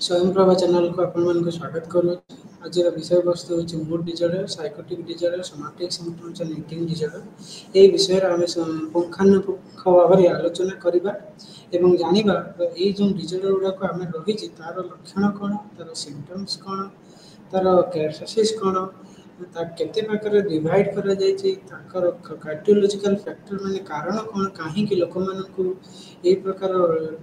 Swayamprabha channel को आपण स्वागत करूँ। आज विषय वस्तु हूँ mood disorder, psychotic disorder, somatic symptoms and eating disorder. ये विषय आम पुंखानुपुंख भाव में आलोचना करवा एवं जानिबा ये जो डिजर्डर गुड़ाक आम रही तार लक्षण कौन, तार सिम्पटम्स कौन, तार कैरेक्टरिस्टिक्स कौन, केते प्रकार डिवाइड करा जायछि, ताकर कार्डियोलॉजिकल फैक्टर माने कारण कौन, कहीं लोक मानकु ए प्रकार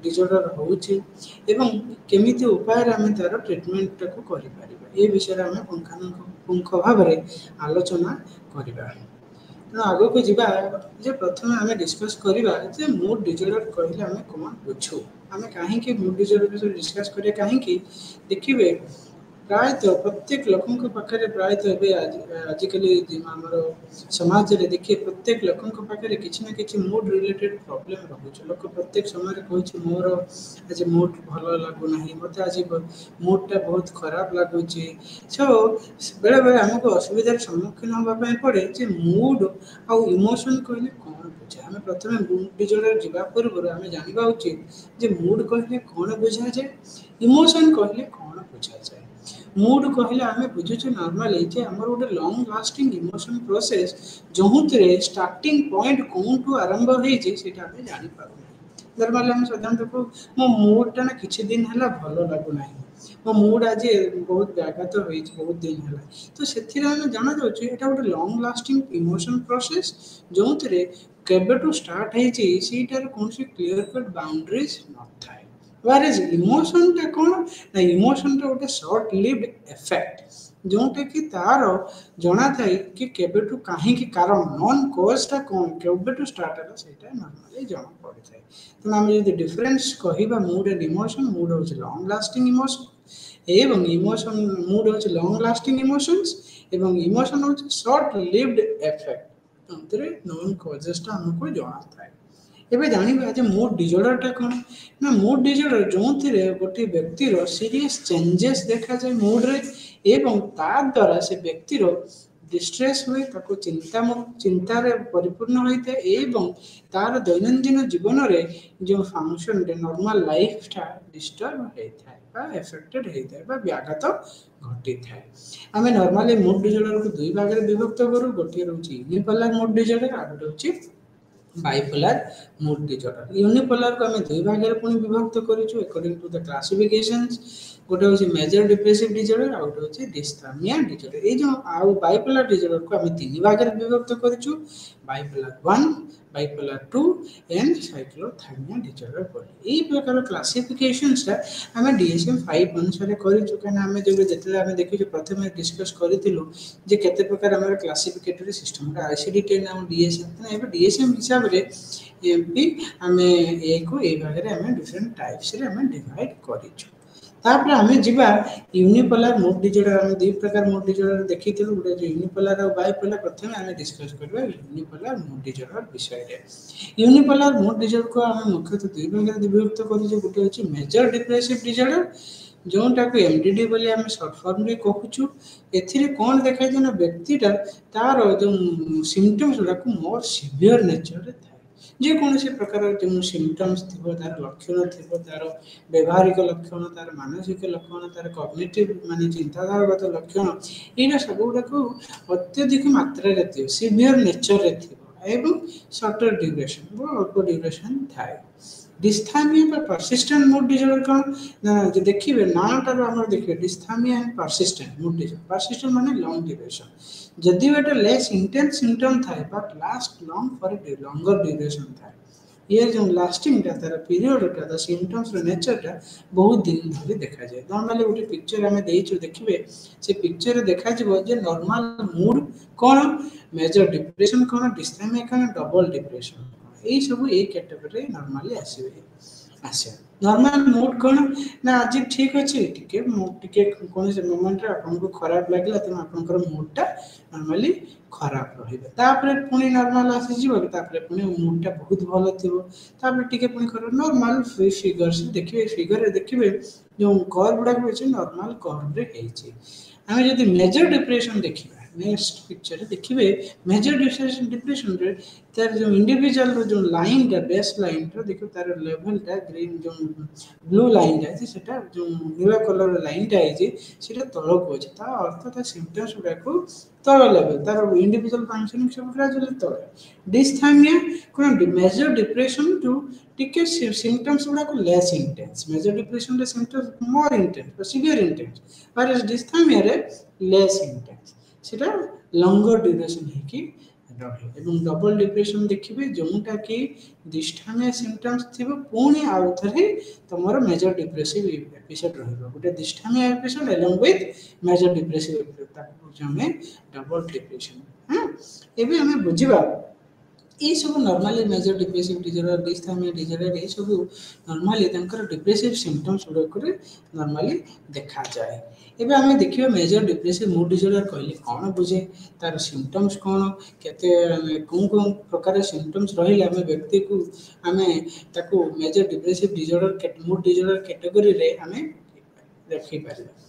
डिजर्डर होउछि एवं केमिति उपाय आम तार ट्रिटमेंट को करि परिबा ए विषय आम पुंखानुपुंख भाव में आलोचना करवा। तेणु आग को जीवा जे प्रथम आम डिस्कस करवा जे मूड डिजर्डर कहले आम कौन बुझू, आम कहीं मूड डिजर्डर विषय डिस्कस करें कहीं देखिए प्रायतः प्रत्येक लोकों पाखे प्रायतः आजिकल आमर समाज में देखिए प्रत्येक लोकों पाखे किसी ना कि मूड रिलेटेड प्रॉब्लम रोचे। लोक प्रत्येक समय कहे मोर आज मूड भल लगुना, मत आज मूडटा बहुत खराब लगुच। सो बेले बेले आमको असुविधार सम्मुखीन होगापी पड़े जे मूड आउ इमोशन कहले कौन बुझे। आम प्रथम मूड डिजर्डर जावा पूर्व आम जानवा उचित जे मूड कहले कौन बुझा जाए, इमोशन कहले कौन बुझा जाए। मूड कहले आम बुझुचे नॉर्मली जे हमर गोटे लॉन्ग लास्टिंग इमोशन प्रोसेस जो स्टार्टिंग पॉइंट कौन टू आरंभ होइजे सेटा आम जानि पारु। नॉर्मली आम साधारणतः मो मूडटा ना किछि दिन हला भलो लागु नाही, मो मूड आज बहुत व्याघात होइछ बहुत दिन हला, तो सेथिरे आम जाना जाउछि एटा गोटे लॉन्ग लास्टिंग इमोशन प्रोसेस जो केबेटू स्टार्ट होइछि सेटार कोनसी क्लियर कट बाउंड्रीज नथाय। Whereas इमोशन टा कौन ना, इमोशन टा गोटे शॉर्ट लिव्ड इफेक्ट जोटा कि तार जना थाए कि केबेटू कहीं कारण नॉन कॉजटा कौन केबेटू स्टार्ट है सेटा नॉर्मली जना पड़ी थाए। तो आम जब डिफरेंस कहिबा मूड एंड इमोशन, मूड होछि लॉन्ग लास्टिंग इमोशन एवं इमोशन, मूड होछि लॉन्ग लास्टिंग इमोशंस एवं इमोशन होछि शॉर्ट लिव्ड इफेक्ट अंतरे नॉन कॉजेसटा हमको जना थाए। एबे जानिबा जे मूड डिजर्डरटा कौन ना, मूड डिजर्डर जो गोटे व्यक्तिर सीरियस चेंजेस देखा जाए मूड रे एवं ता द्वारा से व्यक्तिर डिस्ट्रेस हुए, ताको चिंतार परिपूर्ण होता है एवं तार दैनंदिन जीवन रे जो फंक्शन नॉर्मल लाइफटा डिस्टर्ब होता है एफेक्टेड होता है व्याघात घटी थाए। आम नॉर्मली मूड डिजर्डर को दुई भाग में विभक्त करूँ, गोटे रोचे यूनिपोलर मूड डिजर्डर आ गोटे होची बाइपोलर मूड डिजर्डर। यूनिपोलर को आम दुई भाग में पुणी विभक्त करूँ अकॉर्डिंग टू द क्लासिफिकेशंस। गोटे हूँ मेजर डिप्रेसिव डिजर्डर आउ गोटे हूँ डिस्थामिया डिजर्डर। ये जो आउ बाइपोलर डिजर्डर को आम तीन भाग में विभक्त करूँ, बाइपोलर 1, बाइपोलर 2 एंड साइक्लोथैमिया डिजर्डर बोली। यही प्रकार क्लासिफिकेशंसटा आम DSM-5 अनुसार करूँ कहीं आम जो जिते देखीए प्रथम डिस्कस करूँ जे केते प्रकार आम क्लासिफिकेटरी सिस्टम ICD-10 और DSM DSM हिसाब से भी आम ये भाग में आम डिफरेंट टाइप्स रे आम डिवाइड करूँ। तापर आम जीवा यूनिपोलर मूड डिजर्डर। आम दुई प्रकार मूड डिजर्डर देखी गोटे यूनिपोलर और बाइपोलर। प्रथम आम डिस्कस करबा यूनिपोलर मूड डिजर्डर विषय रे। यूनिपोलर मूड डिजर्डर को आम मुख्यतः दुई भाग में विभक्त करूँ, गोटे हूँ मेजर डिप्रेसिव डिजर्डर जोटा को MDD बोली आम सर्ट फॉर्म रे कहूँ। एथिरे कौन देखा जाए ना व्यक्तिटा तार जो सिम्पटम्स गुड़ाक मोर सीवियर नेचर रे थाए। जेकोसी प्रकार जो सिम्पटम्स थी तार लक्षण थी, तार व्यवहारिक लक्षण, तार मानसिक लक्षण, तार कॉग्निटिव माने चिंताधारागत लक्षण, ये सब गुड़ाक अत्यधिक मात्रा रे सीवियर नेचर रे एवं शॉर्टर ड्यूरेशन अल्प ड्यूरेशन थाए। डिस्थामिया परसिस्टेंट मूड डिजर्डर कौन ना, देखिए नाटार आम देखिए dysthymia and persistent mood disorder. Persistent माने लॉन्ग ड्यूरेशन, जदि एटा लेस इंटेंस सिम्पटम थाए but last long for longer duration थाए। ये जो लास्टिंग तार पीरियडटा सिम्पटम्स नेचरटा बहुत दिन धरी देखा जाए। नॉर्मली गोटे पिक्चर आम देखिए से पिक्चर देखा जे नॉर्मल मूड कौन, मेजर डिप्रेशन कौन, डिस्थामिया कौन, डबल डिप्रेशन यही सब ये कैटेगरी नॉर्मली आसे। नॉर्मल मूड कौन ना, आज ठीक अच्छे टे मूड टे कौन से मोमेंट आपको खराब लगे तेना आपंकर मूडटा नॉर्मली खराब रही पुणी नॉर्मल आसीज पुणी मूडटा बहुत भल थी टे पुणी खराब नॉर्मल फिगर से देखिए। फिगर देखिए जो कर्व गुड़ाक नॉर्मल कर्व रे आम जब मेजर डिप्रेशन देखा नेक्स्ट पिक्चर देखिए मेजर डिप्रेशन रे तार जो इंडिविजुअल जो लाइन टा बेस लाइन टा देखो तार लेवल टा ग्रीन जो ब्लू लाइन जाए सेटा जो नीला कलर लाइन टा है सेटा तलक अछि ता अर्थ ता सिम्पटम्स गुडा को तल लेवल तार इंडिविजुअल फंक्शनिंग सब ग्रेजुअली तले डिस्थाइमिया कोन मेजर डिप्रेशन टू टिके सिम्पटम्स गुडा को लेस इंटेंस मेजर डिप्रेशन रे symptoms more intense severe intense पर डिस्थाइमिया रे लेस इंटेंस सेटा लंगर ड्यूरेशन है कि रहे एवं डबल डिप्रेशन देखिए जोटा कि डिस्थामिया सिम्पटम्स थिबो पुणी आउ थरे तमर मेजर डिप्रेसिव एपिसोड रहइबो गोटे dysthymia episode along with major depressive episode ताको हमें डबल डिप्रेशन हां एबे हमें बुझिबा ये सब normally major depressive disorder dysthymia disorder ये सब नॉर्मली तंकर डिप्रेसिव सिम्पटम्स गुडा नॉर्मली देखा जाए एबे हमें देखियो मेजर डिप्रेसिव मूड डिसऑर्डर कहले कौन बुझे तार सिम्पटम्स कौन केते कौन प्रकार सिम्पटम्स रहिले हमें व्यक्ति को हमें ताको major depressive disorder mood disorder category रे हमें रखी पारिबा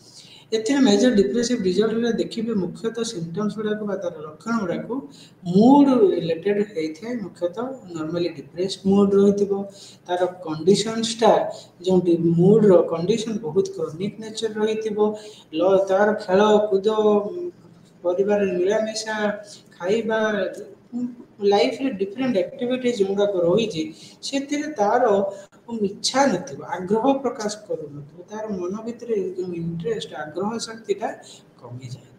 एथे मेजर डिप्रेसिव डिसऑर्डर देखिबे मुख्यतः सिम्पटम्स गुडा को तार लक्षण गुडा को मूड रिलेटेड होइथे मुख्यतः नॉर्मली डिप्रेस्ड मूड रहितबो तार कंडीशंस ता जो मूड रो कंडीशन बहुत क्रोनिक नेचर रहितबो तार खेल कूद परिवार मिलामिशा खाइबा लाइफ रे डिफरेंट एक्टिविटीज जोंगा को रही जे सेतिरे तार इच्छा नथिबो आग्रह प्रकाश करू नथिबो तार मन भितरे जो इंटरेस्ट आग्रह शक्ति ता कमी जाय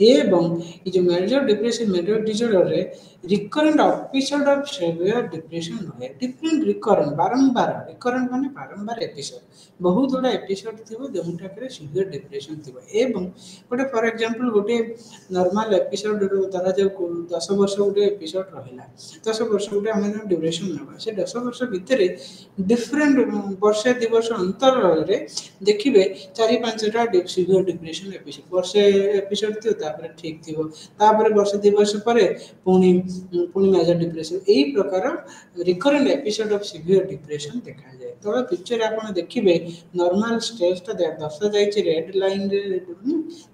एवं ये जो मेजर डिप्रेशन मेजर डिसऑर्डर रे recurrent episode of severe depression है डिफरेंट रिकरेंट बारंबार रिकरेंट माने बारंबार एपिसोड बहुत बड़ा एपिसोड थिबो जोंटा करे सिवियर डिप्रेशन थिबो एवं गोटे फॉर एग्जांपल गोटे नॉर्मल एपिसोड रो तारा जो 10 वर्ष गोटे एपिसोड रहिला 10 वर्ष गोटे हम ड्यूरेशन नबा से 10 वर्ष भितरे डिफरेंट वर्ष 2 वर्ष अंतर रे देखिबे 4-5 टा सिवियर डिप्रेशन एपिसोड वर्ष एपिसोड थियो तापर ठीक थियो तापर वर्ष 2 वर्ष परे पुणी मेजर डिप्रेशन यही प्रकार recurrent episode of severe depression देखा जाए तो पिक्चर आपण देखिबे नॉर्मल स्टेज ता दर्शा जायछि रेड लाइन रे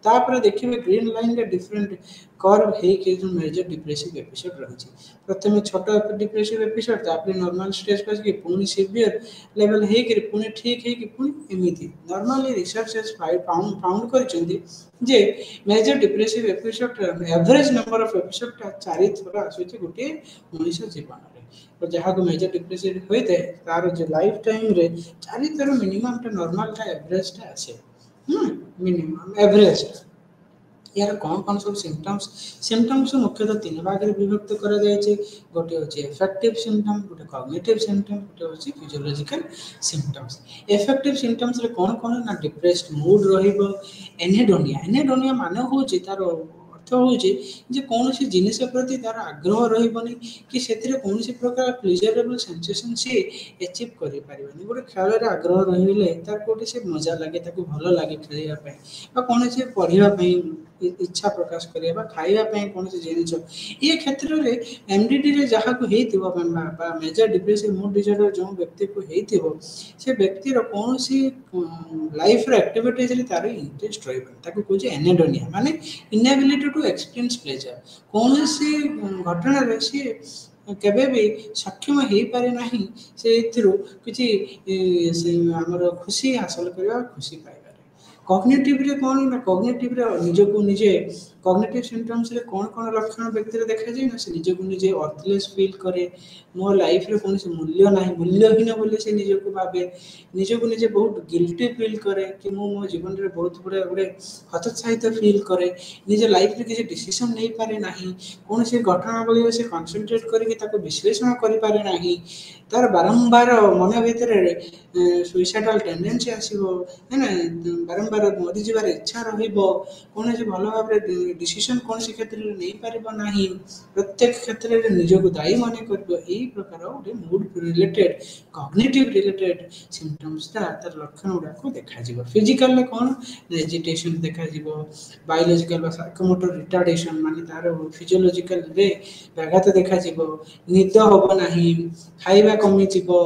तापर देखिबे ग्रीन लाइन रे डिफरेंट कर्व हे के जो मेजर डिप्रेसिव एपिसोड रहिछि प्रथमे छोट डिप्रेसिव एपिसोड तापर नॉर्मल स्टेज पर कि पुणी सिवियर लेवल हे के पुणी ठीक हे कि पुणी एमिति नॉर्मली रिसर्चर्स फाउंड करछन्ती जे major depressive episode average number of episode 4 थोर आसुछि गोटे मनुष्य जीवन रे और जहाँ को मेजर डिप्रेसिव होइते तार जो लाइफ टाइम रे 4 थोर मिनिमम टा नॉर्मल टा एवरेज टा आसे मिनिमम एवरेज यार कौन सब सिम्पटम्स मुख्यतः 3 भाग रे विभक्त करा जाय छै गोटे होछि इफेक्टिव सिम्पटम गोटे कॉग्निटिव सिम्पटम गोटे होछि फिजियोलॉजिकल सिम्पटम्स इफेक्टिव सिम्पटम्स रे कौन ना डिप्रेस्ड मूड रहिबो एनेडोनिया माने होछि तार अर्थ होछि जे कोनोसी जिनिस प्रति तार आग्रह रहिबनी कि सेतिरे कोनोसी प्रकार प्लेजरेबल सेंसेशन से अचीव करि पारिबनी गोटे खेल रे आग्रह रहिले तार कोटे से मजा लागे ताको भलो लागे खेलिया पय बा कोनोसी पढिबा पय इच्छा प्रकाश करिया बा खाइबा पय कोनोसी जिनिस ये क्षेत्र रे एमडीडी रे जहा को हेतिबो बा मेजर डिप्रेसिव मूड डिसऑर्डर जो व्यक्ति को हेतिबो से व्यक्ति रो कोनोसी लाइफ रे एक्टिविटीज रे तार इंटरेस्ट रहिबा ताको कोजे एनेडोनिया माने इनेबिलिटी टू एक्सपीरियंस प्लेजर कोनोसी घटना रे से केबे भी सक्षम हे पारे नाही से इथिरो किछि हमर खुशी हासिल करबा खुशी पाइबा कॉग्निटिव रे कोन ना कॉग्निटिव रे निज को निजे कॉग्निटिव सिम्पटम्स रे कोन लक्षण व्यक्ति रे देखा जाय ना से निज को निजे अर्थलेस फील करे मो लाइफ रे कोन से मूल्य नाही मूल्यहीन बोले से निज को भाबे निज को निजे बहुत गिल्टी फील करे कि मो जीवन रे बहुत बड़े हतोत्साहित फील करे निजे लाइफ रे किसी डिसीजन नै पारे नाही कोन से घटना बोले से कंसंट्रेट करी ताको विश्लेषण करि पारे नाही तार बारंबार मन भीतर सुइसाइडल टेंडेंसी आसीबो है ना बारंबार मरि जिबार इच्छा रहिबो कोन से भलो भाबरे डिसीजन कोन से क्षेत्र रे नै पारिबो नाही प्रत्येक क्षेत्र रे निज को दायी माने करबो एई प्रकार ओटे mood related cognitive related symptoms ता तार लक्षण गुडा को देखा जिवो फिजिकल ले कोन एजिटेशन देखा जिवो बायोलॉजिकल बा साइकोमोटर रिटार्डेशन माने तार फिजियोलॉजिकल रे व्याघात देखा जिवो निद होबो नाही खाइबा कमी जिवो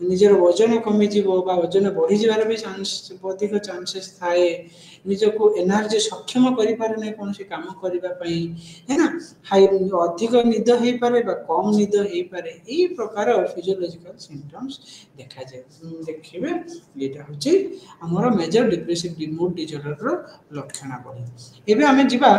निजर वजन कमी जिवो बा वजन बढ़ी जिवार भी चांस अधिक चांसेस थाए ନିଜକୁ ଏନର୍ଜି ସକ୍ଷମ କରିପାରେ ନାହିଁ କୌଣସି କାମ କରିବା ପାଇଁ है ना हाई अधिक निद हो पारे बा कम निद हो पारे यही प्रकार फिजियोलॉजिकल सिम्पटम्स देखा जाए देखिए ये हूँ आमर मेजर डिप्रेसिव मूड डिसऑर्डर लक्षण बड़ी एबे आमे जिबा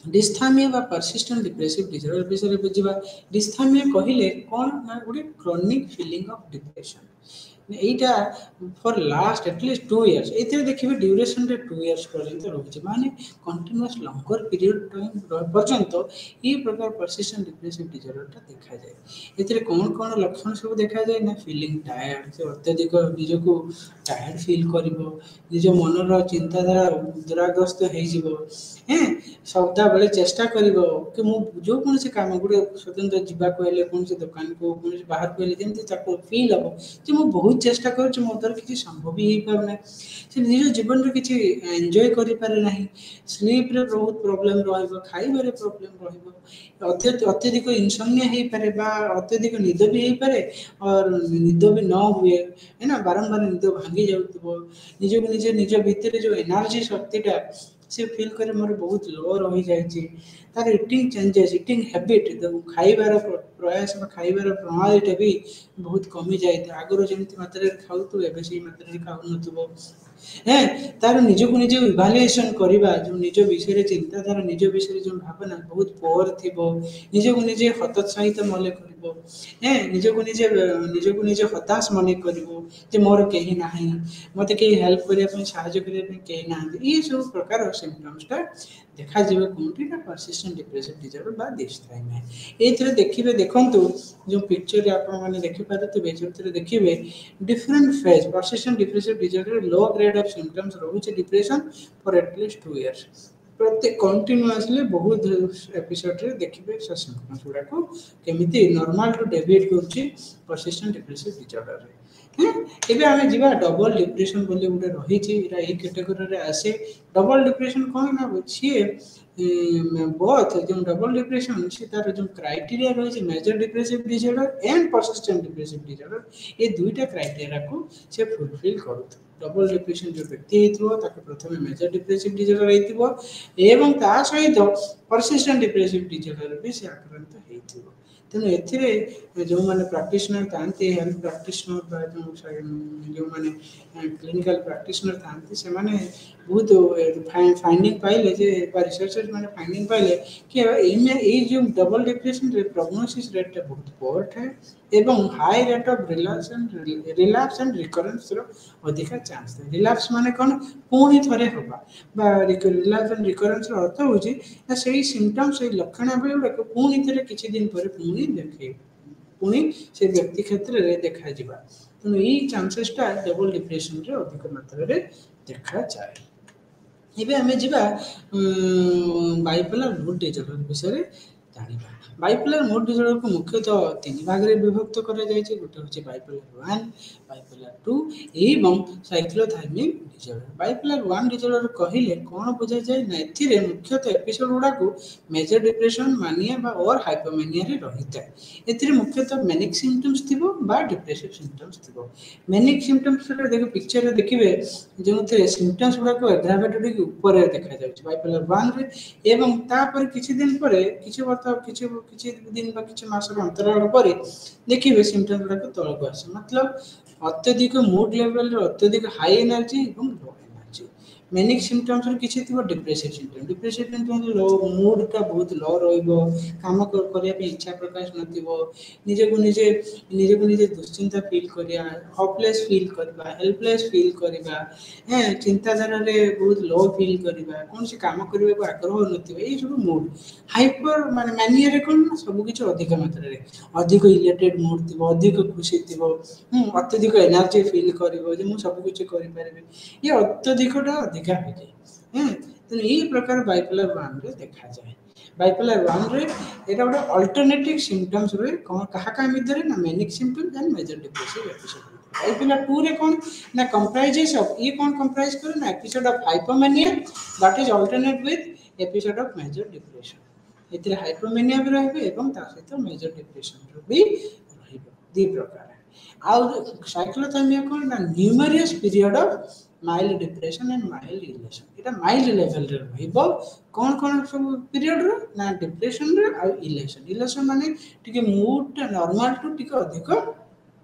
डिस्थामिया बा परसिस्टेंट डिप्रेसिव डिसऑर्डर विषय बुझा डिस्थामिया कहले कौन ना गोटे क्रोनिक फीलिंग ऑफ डिप्रेशन এইটা ফর লাস্ট এটলিস্ট 2 ইয়ার্স এতে দেখবে ডিউরেশনটা 2 ইয়ার্স পর্যন্ত রয়েছে মানে কন্টিনিউয়াস লঙ্গর পিরিয়ড টাইম পর্যন্ত এই প্রকার পারসিস্টেন্ট ডিপ্রেসিভ ডিসঅর্ডরটা দেখা যায় এতে কোন কোন লক্ষণ সব দেখা যায় না ফিলিং টায়ার্ড সে অত্যধিক নিজକୁ টায়ার্ড ফিল করিব নিজ মনর চিন্তাধারা দুরাগ্রস্ত হয়ে যাব হ্যাঁ সদাবেলে চেষ্টা করিব कि ମୁଁ जो कौन काम गोटे स्वतंत्र जावाक हेल्ले कौन दुकान को कौन बाहर को हेल्ले जमी फिल हम जे मुझे बहुत चेष्टा कर मो द्वारा किसी संभव ही पारना से निज जीवन में किसी एंजॉय करें ना स्लीप रे बहुत प्रोब्लेम खाइबार प्रोब्लेम अत्यधिक इनसोम्निया हो पारे अत्यधिक निद भी हो पारे और निद भी न हुए है ना बारंबार निद भांगी जाऊ निज निज निज भितर जो एनर्जी शक्तिटा से फील करे मोर बहुत लो रही जाए तार इटिंग चेंजेस इटिंग हैबिट खाइबार प्रयास खाइबार प्रणालीटा भी बहुत कमी जाए आगर जमी मात्रा खाऊ एवं से मात्रा खाऊ न है तार निजक निज इभालुएसन करवा जो निज विषय चिंताधारा निज विषय जो भावना बहुत पोर थी निजक निजे हतोत्साहित मन कर निजक निजे हताश मन कर मोर कहीं ना मत कहीं हेल्प करने कहीं ना ये सब प्रकार सिम्पटम्सटा देखा जाए कौन ना परसिस्टेंट डिप्रेसिव डिसऑर्डर बा डिस्थाइमिया ये देखिए देखूँ जो पिक्चर आपने देखिपारे जो देखिए different phase persistent depressive disorder low grade of symptoms रोचे डिप्रेशन फॉर एटलीस्ट 2 इयर्स प्रत्येक कंटिन्यूअसली बहुत एपिसोड रे देखिए सिम्पटम्स गुड़ा को केमिति नॉर्मल टू डेविएट करछि परसिस्टेंट डिप्रेसिव डिसऑर्डर रे एबे आमे जीवा डबल डिप्रेशन बोले गोटे रही एटा ए कैटेगरी रे आसे डबल डिप्रेशन कौन ना छी बोथ जो डबल डिप्रेशन से तार जो क्राइटेरिया रही major depressive disorder and persistent depressive disorder ये दुईटा क्राइटेरिया को से फुलफिल करूथ डबल डिप्रेशन जो व्यक्ति प्रथम मेजर डिप्रेसिव डिसऑर्डर होइतिबो एवं ता सहित परसिस्टेंट डिप्रेसिव डिसऑर्डर भी से आक्रांत होइतिबो तेणु ए जो मैंने प्राक्टिशनर था हेल्थ प्राक्टिशनर जो मैंने क्लिनिकल प्राक्टिशनर था से माने बहुत फाइंडिंग पाइले जे रिसर्चर्स मैंने फाइंडिंग पाइले कि ये जो डबल डिप्रेशन प्रोग्नोसिस रेट बहुत पोर है एवं high rate of relapse and recurrence रो अधिक चांस है रिलैप्स माने कौन पुणी थरे होबा बा रिलैप्स एंड रिकरेंस रो अर्थ होची ना सही सिम्पटम्स सही लक्षण गुड़ा पुणी थरे किछि दिन पर पुणी देखे पुणी से व्यक्ति क्षेत्र में देखा जावा तेणु ये चांसेसटा डबल डिप्रेशन रे अधिक मात्रा रे देखा जाए एबे हमें जीवा बाइपोलर मूड डिसऑर्डर विषय जानिबा बाइपोलर मूड डिसऑर्डर को मुख्यतः 3 भाग रे विभक्त करा जाय छै गोटे होचे बाइपोलर 1 बाइपोलर 2 एवं साइक्लोथाइमिक डिसऑर्डर बाइपोलर 1 डिसऑर्डर कहिले कोन बुझा जाय ना एथिरे मुख्यतः एपिसोड गुडा को मेजर डिप्रेशन मानिया बा और हाइपोमेनिया रे रहिता एथिरे मुख्यतः मैनिक सिम्पटम्स थिबो बा डिप्रेसिव सिम्पटम्स थिबो मैनिक सिम्पटम्स रे देखो पिक्चर रे देखिबे जोथे सिम्पटम्स गुडा को एग्रावेटेड के ऊपर देखा जाय छै बाइपोलर 1 रे एवं तापर किछि दिन परे किछि किसी दिन किसी मास अंतराल पर देखिए सिम्पटम्स गुड़ा तौक आसे मतलब अत्यधिक मूड लेवल अत्यधिक हाई एनर्जी और लो एनर्जी मैनिक सिम्पटम्स किसी थी डिप्रेसिव सिम्पटम लो मूडटा बहुत लो रम करने इच्छा प्रकाश नजक निजे दुश्चिंता फिल करा होपलेस फिल करवा हेल्पलेस फिल करवा चिंताधारा बहुत लो फिल करवा कौन सी काम करने को आग्रह न सब मूड हाइपर माने मानिया कौन सब किसी अधिक मात्रा अधिक इलेक्टेड मूड थी अधिक खुशी थी अत्यधिक एनर्जी फिल कर सबकि करें ये अत्यधिकटा अधिका हो जाए तेणु यही प्रकार बाइपोलर 1 रे देखा जाए बाइपोलर 1 रे एटा गोटे अल्टरनेटिव सिम्पटम्स रे कहा मध्य ना manic symptoms and major depressive episode bipolar 2 रे कौन ना कंप्राइजेस ऑफ ये कौन कंप्राइज करे ना episode of hypomania that is alternate with episode of major depression एथिरे हाइपोमेनिया भी रहबे एवं ता सहित मेजर डिप्रेशन भी रहबे दी प्रकार आउ साइक्लोथाइमिया कौन ना numerous period of mild depression and mild elation Etah mild level रे रहइबो कोन कोन सब पीरियड रे ना डिप्रेशन रे आ इलेशन इलेशन माने टिके मूड नॉर्मल टू टिके अधिक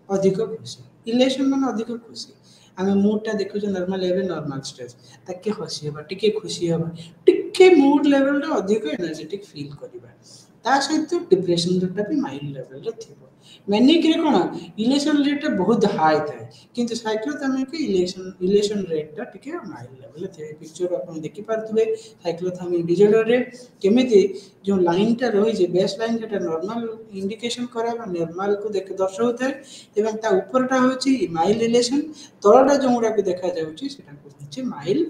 अधिक खुशी इलेशन माने अधिक खुशी आमे मूड टा देखु जे नॉर्मल लेवल नॉर्मल स्ट्रेस ताके हसी हेबा टिके खुशी हेबा टिके मूड लेवल टा अधिक एनर्जेटिक फील करबा ता सहित डिप्रेशन टा भी माइल्ड लेवल रे थिबो मैनिक रे कोन इलेशन रेट बहुत हाई थाए किंतु साइक्लोथर्मिक इलेशन इलेशन रेट टा टिके माइल्ड लेवल थे पिक्चर अपन देखि पारथुबे साइक्लोथर्मिक डिजॉर्डर रे केमिति जो लाइन टा रही जे बेस लाइन टा नॉर्मल इंडिकेशन कराबा नॉर्मल को देख दर्शाउଥାଏ एवं ता ऊपर टा होची माइल्ड इलेशन तळटा जोंडा को देखा जाउची सेटा को होची माइल्ड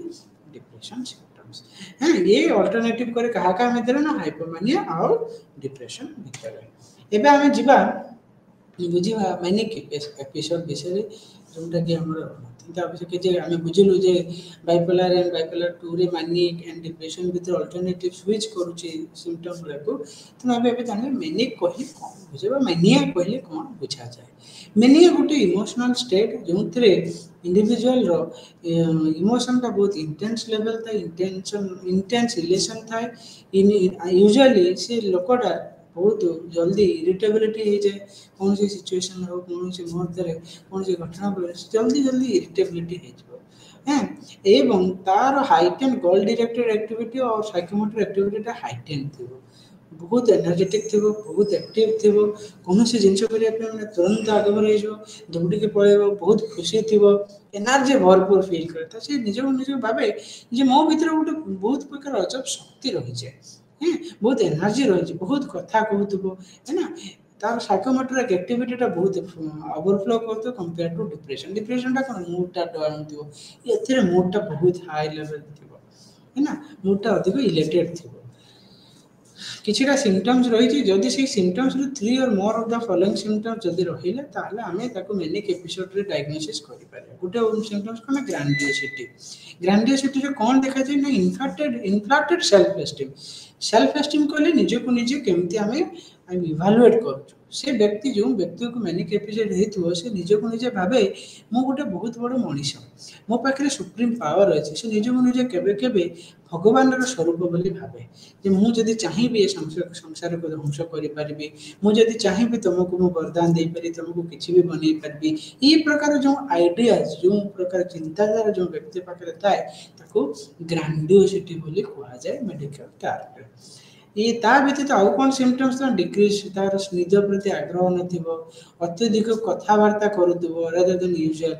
डिप्रेशन सिम्पटम्स हैं ये अल्टरनेटिव करे कहा का भितर ना हाइपोमानिया और डिप्रेशन भितर एबे हमें जिबा बुझिबा मैनिक एपिसोड विषय जोंटा कि हमर चिंता विषय जे आमे बुझिलु जे बाइपोलर एंड बाइपोलर 2 रे मैनिक एंड डिप्रेशन भितर अल्टरनेटिव स्विच करूची सिम्पटम गुला तो आमे एबे जाने मैनिक कहले कोन बुझिबा मैनिया कहले कोन बुझा जाए मैनिया गुटे इमोशनल स्टेट जोंतरे इंडिविजुअल रो इमोशन का बहुत इंटेंस लेवल था इंटेंस रिलेशन था इन यूजुअली से लोकटा बहुत जल्दी इरिटेबिलिटी हो जाए कौन सी सिचुएशन हो कौन सी मुहूर्त कौन सी घटना बोले जल्दी जल्दी इरिटेबिलिटी हो हैं एवं तार हाइटेन गोल डायरेक्टेड एक्टिविटी और साइकोमोटर एक्टिविटी हाइटेन थिबो बहुत एनर्जेटिक थिबो बहुत एक्टिव थिबो कौन सी जिंस करिया पे माने तुरंत आगे बढ़े जो दौड़ी के पळेबो बहुत खुशी थिबो एनर्जी भरपूर फील करता से निज भाबे जे मो भीतर गोटे बहुत प्रकार अजब शक्ति रही जाए हैं बहुत एनर्जी रही बहुत कथा कहूथबो है ना तार साइकोमोटर एक्टिविटी टा बहुत ओवरफ्लो करतो कंपेयर टू डिप्रेशन डिप्रेशन टा कोन मूड टा डाउन थिबो एथिरे मूड टा बहुत हाई लेवल थिबो है ना मूड टा अधिक इलेटेड थिबो किछिटा सिम्पटम्स रही जदि से सिम्पटम्स रू 3 और more of the following symptoms जदि रहिले ताहले हमें ताको मैनिक एपिसोड रे डायग्नोसिस करि पारे गुटे सिम्पटम्स कोन ग्रैंडियोसिटी रे कोन देखा जाय ना इन्फ्लेटेड सेल्फ एस्टीम कहले निजे को निजे केमती हमें इवालुएट करू से व्यक्ति जो व्यक्ति को मैनिक एपिसोड हेतु से निजे को निजे भाबे मो गोटे बहुत बड़ मनीष मो पाखे सुप्रीम पावर अच्छे से निजे को निजे केबे केबे भगवान स्वरूप बोली भावे जे मु जदि चाहिए संसार को ध्वंस करि पारिबी मु जदि चाहिए तुमको मु वरदान दे पारि तुमको किछि भी बनै पारिबी ई प्रकार जो आइडियाज जो प्रकार चिंताधारा जो व्यक्ति पाखे थाए ताको ग्रैंडियोसिटी बोली कहा जाए मेडिकल टर्म ये ता व्यतीत आउ कौन सिम्पटम्स डिक्रीज तार निज प्रति आग्रह नथिबो अत्यधिक कथावार्ता करूथबो rather than usual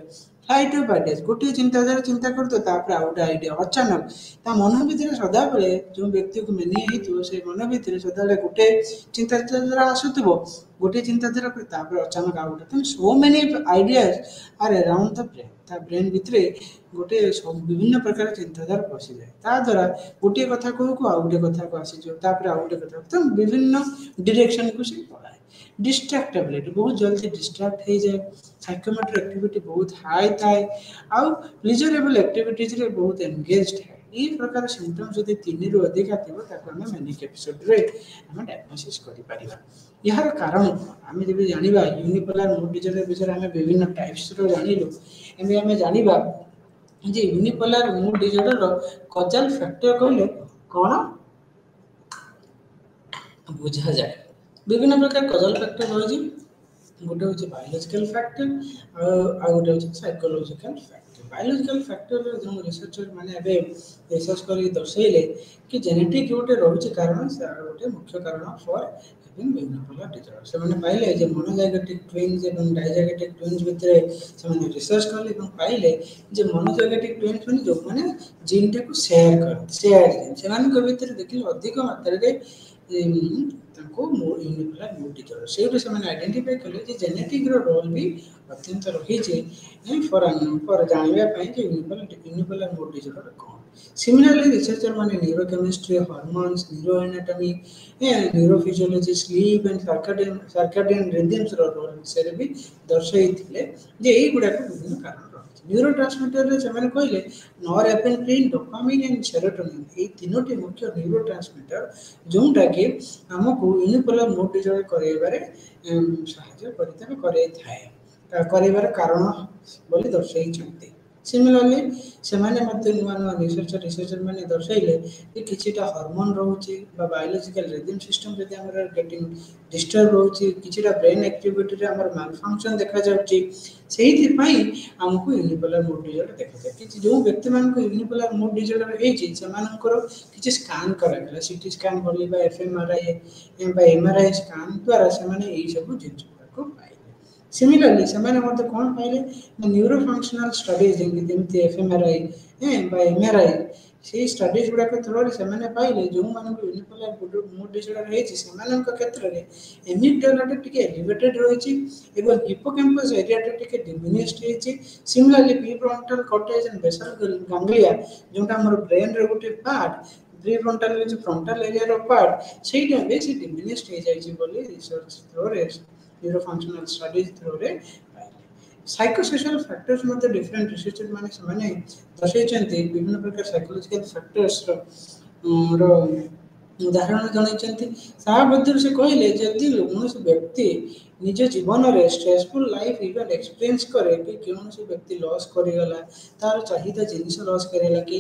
flight of ideas गोटे चिंताधारा चिंता करतो तापर आउट आइडिया अचानक ता मन भीतर सदा बेले जो व्यक्ति को मेनी हेतु से मन भीतर सदा बेले गोटे चिंताधारा आसुथबो गोटे चिंताधारा तापर अचानक आउट तन so many ideas are around the brain ता ब्रेन भीतर गोटे विभिन्न प्रकार चिंताधारा पशि जाए ता द्वारा गोटे कथा को आउ गोटे कथा को आसी जो तापर आउ गोटे कथा तो विभिन्न डायरेक्शन को से पळाए डिस्ट्रैक्टेबिलिटी बहुत जल्दी डिस्ट्रैक्ट हो जाए साइकोमोटर एक्टिविटी बहुत हाई थाए आउ प्लेजरेबल एक्टिविटीज रे बहुत एंगेज्ड है ई प्रकार सिम्पटम्स जदि 3 रु अधिक आथिबो ताको हम मैनिक एपिसोड रे हम डायग्नोसिस करि परिबा यार कारण हम जब जानिबा यूनिपोलर मूड डिसऑर्डर विषय हम विभिन्न टाइप्स रो जानिलु एमे हम जानिबा जे यूनिपोलर मूड डिसऑर्डर रो कॉजल फैक्टर कहले कोन बुझा जाए विभिन्न प्रकार कॉजल फैक्टर रही गोटे हूँ बायोलॉजिकल फैक्टर आ गोटे हूँ साइकोलॉजिकल फैक्टर बायोलॉजिकल फैक्टर जो रिसर्चर माने अबे रिसर्च कर दर्शाइले कि जेनेटिक गोटे रोचे कारण से गोटे मुख्य कारण फॉर हैविंग यूनिपोलर डिसऑर्डर से माने पाइले जे मोनोजाइगोटिक ट्विन्स एवं डाइजाइगोटिक ट्विन्स भितर से माने रिसर्च करले एवं पाइले जे मोनोजाइगोटिक ट्विन्स माने जो माने जीन टा को शेयर जीन से माने को भितर देखिल अधिक मात्रा रे ताको यूनिपोलर मूड डिसऑर्डर से से माने आइडेंटिफाई कले जे जेनेटिक रो रोल भी अत्यंत रही जे फॉर जानबा पई जे यूनिपोलर मूड डिसऑर्डर कोन सिमिलरली रिसर्चर माने neurochemistry hormones neuroanatomy neurophysiology sleep and circadian rhythms रो रोल से भी दर्शाई थिले जे एई गुडा को विभिन्न कारण न्यूरोट्रांसमीटर रे से माने कहले नॉरएपिनेफ्रिन डोपामिन एंड सेरोटोनिन ए तीनोटी मुख्य न्यूरोट्रांसमीटर जोंटा कि हमको यूनिपोलर मूड डिसऑर्डर करैबारे सहायता करिता करे थाए करैबार कारण बोली दर्शाई छथि सिमिलरली ସେମାନେ ମଧ୍ୟ ନୂଆ ନୂଆ ରିସର୍ଚର ମାନେ ଦର୍ଶାଇଲେ ଯେ କିଛିଟା ହରମୋନ୍ ରହୁଛି ବା ବାୟୋଲୋଜିକାଲ ରିଦମ୍ ସିଷ୍ଟମ ଯଦି ଆମର ଗେଟିଂ ଡିଷ୍ଟର୍ବ ରହୁଛି, କିଛିଟା ବ୍ରେନ୍ ଆକ୍ଟିଭିଟିରେ ଆମର ମାଲଫଙ୍କସନ୍ ଦେଖାଯାଉଛି। ସେଇଥିପାଇଁ ଆମକୁ ୟୁନିପୋଲାର ମୁଡ୍ ଡିସଅର୍ଡର ଦେଖାଯାଏ। କିଛି ଯେଉଁ ବ୍ୟକ୍ତିମାନଙ୍କୁ ୟୁନିପୋଲାର ମୁଡ୍ ଡିସଅର୍ଡର ହେଇଛି ସେମାନଙ୍କର କିଛି ସ୍କାନ୍ କରାଗଲା, ସିଟି ସ୍କାନ୍ ଭଳି ବା ଏଫଏମଆରଆଇ ବା ଏମଆରଆଇ ସ୍କାନ୍ ଦ୍ୱାରା ସେମାନେ ଏଇସବୁ ଜିନିଷ ଗୁଡ଼ାକୁ ପାଇଲେ। ସିମିଲାରଲି ସେମାନେ ମଧ୍ୟ କ'ଣ ପାଇଲେ ନା ନ୍ୟୁରୋ ଫଙ୍କସନାଲ ଷ୍ଟଡିଜ୍ ଯେମିତି ଏଫଏମଆରଆଇ ବା ଏମଆରଆଇ, ସେଇ ଷ୍ଟଡିଜ୍ ଗୁଡ଼ାକ ଥ୍ରୋରେ ସେମାନେ ପାଇଲେ ଯେଉଁମାନଙ୍କୁ ୟୁନିପୋଲାର ମୁଡ୍ ଡିସଅର୍ଡର ହେଇଛି ସେମାନଙ୍କ କ୍ଷେତ୍ରରେ ଏମିଗଡାଲାଟା ଟିକେ ଏଲିଭେଟେଡ୍ ରହିଛି ଏବଂ ହିପୋକାମ୍ପସ୍ ଏରିଆଟା ଟିକେ ଡିମିନିସ୍ଡ ହେଇଛି। ସିମିଲାରଲି ପ୍ରିଫ୍ରଣ୍ଟାଲ କର୍ଟେକ୍ସ ଆଣ୍ଡ ବେସାଲ ଗାଙ୍ଗ୍ଲିଆ ଯେଉଁଟା ଆମର ବ୍ରେନ୍ର ଗୋଟେ ପାର୍ଟ, ପ୍ରିଫ୍ରଣ୍ଟାଲ ହେଉଛି ଫ୍ରଣ୍ଟାଲ ଏରିଆର ପାର୍ଟ, ସେଇଟା ବି ସେ ଡିମିନିସ୍ଡ ହେଇଯାଇଛି ବୋଲି ରିସର୍ଚ୍ଚ ଥ୍ରୋରେ ନ୍ୟୁରୋ ଫଙ୍କସନାଲ ଷ୍ଟଡିଜ୍ ଥ୍ରୋରେ ପାଇଲେ। ସାଇକୋସୋସିଆଲ ଫ୍ୟାକ୍ଟର୍ସ ମଧ୍ୟ ଡିଫରେଣ୍ଟ ରିସର୍ଚର ମାନେ ସେମାନେ ଦର୍ଶାଇଛନ୍ତି ବିଭିନ୍ନ ପ୍ରକାର ସାଇକୋଲୋଜିକାଲ ଫ୍ୟାକ୍ଟର୍ସର ଉଦାହରଣ ଜଣାଇଛନ୍ତି। ତା ମଧ୍ୟରୁ ସେ କହିଲେ ଯଦି କୌଣସି ବ୍ୟକ୍ତି ନିଜ ଜୀବନରେ ଷ୍ଟ୍ରେସଫୁଲ ଲାଇଫ ଇଭେଣ୍ଟ ଏକ୍ସପିରିଏନ୍ସ କରେ, କି କୌଣସି ବ୍ୟକ୍ତି ଲସ୍ କରିଗଲା, ତାର ଚାହିଦା ଜିନିଷ ଲସ୍ କରିଗଲା, କି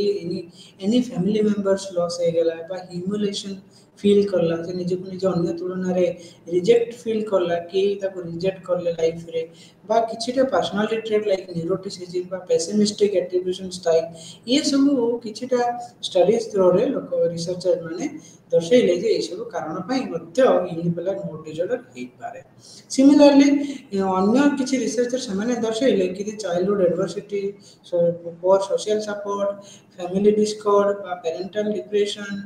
ଏନି ଫ୍ୟାମିଲି ମେମ୍ବର୍ସ ଲସ୍ ହେଇଗଲା ବା ହ୍ୟୁମିଲେସନ୍ ଫିଲ୍ କଲା, ସେ ନିଜକୁ ନିଜ ଅନ୍ୟ ତୁଳନାରେ ରିଜେକ୍ଟ ଫିଲ୍ କଲା, କି ତାକୁ ରିଜେକ୍ଟ କଲେ ଲାଇଫରେ, ବା କିଛିଟା ପର୍ସନାଲିଟି ଟ୍ରେଟ୍ ଲାଇକ୍ ନ୍ୟୁରୋଟିସିଜିମ୍ ବା ପେସିମିଷ୍ଟିକ୍ ଆଟ୍ରିବ୍ୟୁସନ୍ ଷ୍ଟାଇଲ୍, ଇଏ ସବୁ କିଛିଟା ଷ୍ଟଡିଜ୍ ଥ୍ରୋରେ ଲୋକ ରିସର୍ଚର ମାନେ ଦର୍ଶାଇଲେ ଯେ ଏହିସବୁ କାରଣ ପାଇଁ ମଧ୍ୟ ୟୁନିପୋଲାର ମୁଡ୍ ଡିସଅର୍ଡର ହେଇପାରେ। ସିମିଲାରଲି ଅନ୍ୟ କିଛି ରିସର୍ଚର ସେମାନେ ଦର୍ଶାଇଲେ କି ଚାଇଲ୍ଡହୁଡ୍ ଆଡଭର୍ସିଟି, ପୁଅର ସୋସିଆଲ ସପୋର୍ଟ, ଫ୍ୟାମିଲି ଡିସ୍କର୍ଡ ବା ପ୍ୟାରେଣ୍ଟାଲ ଡିପ୍ରେସନ୍,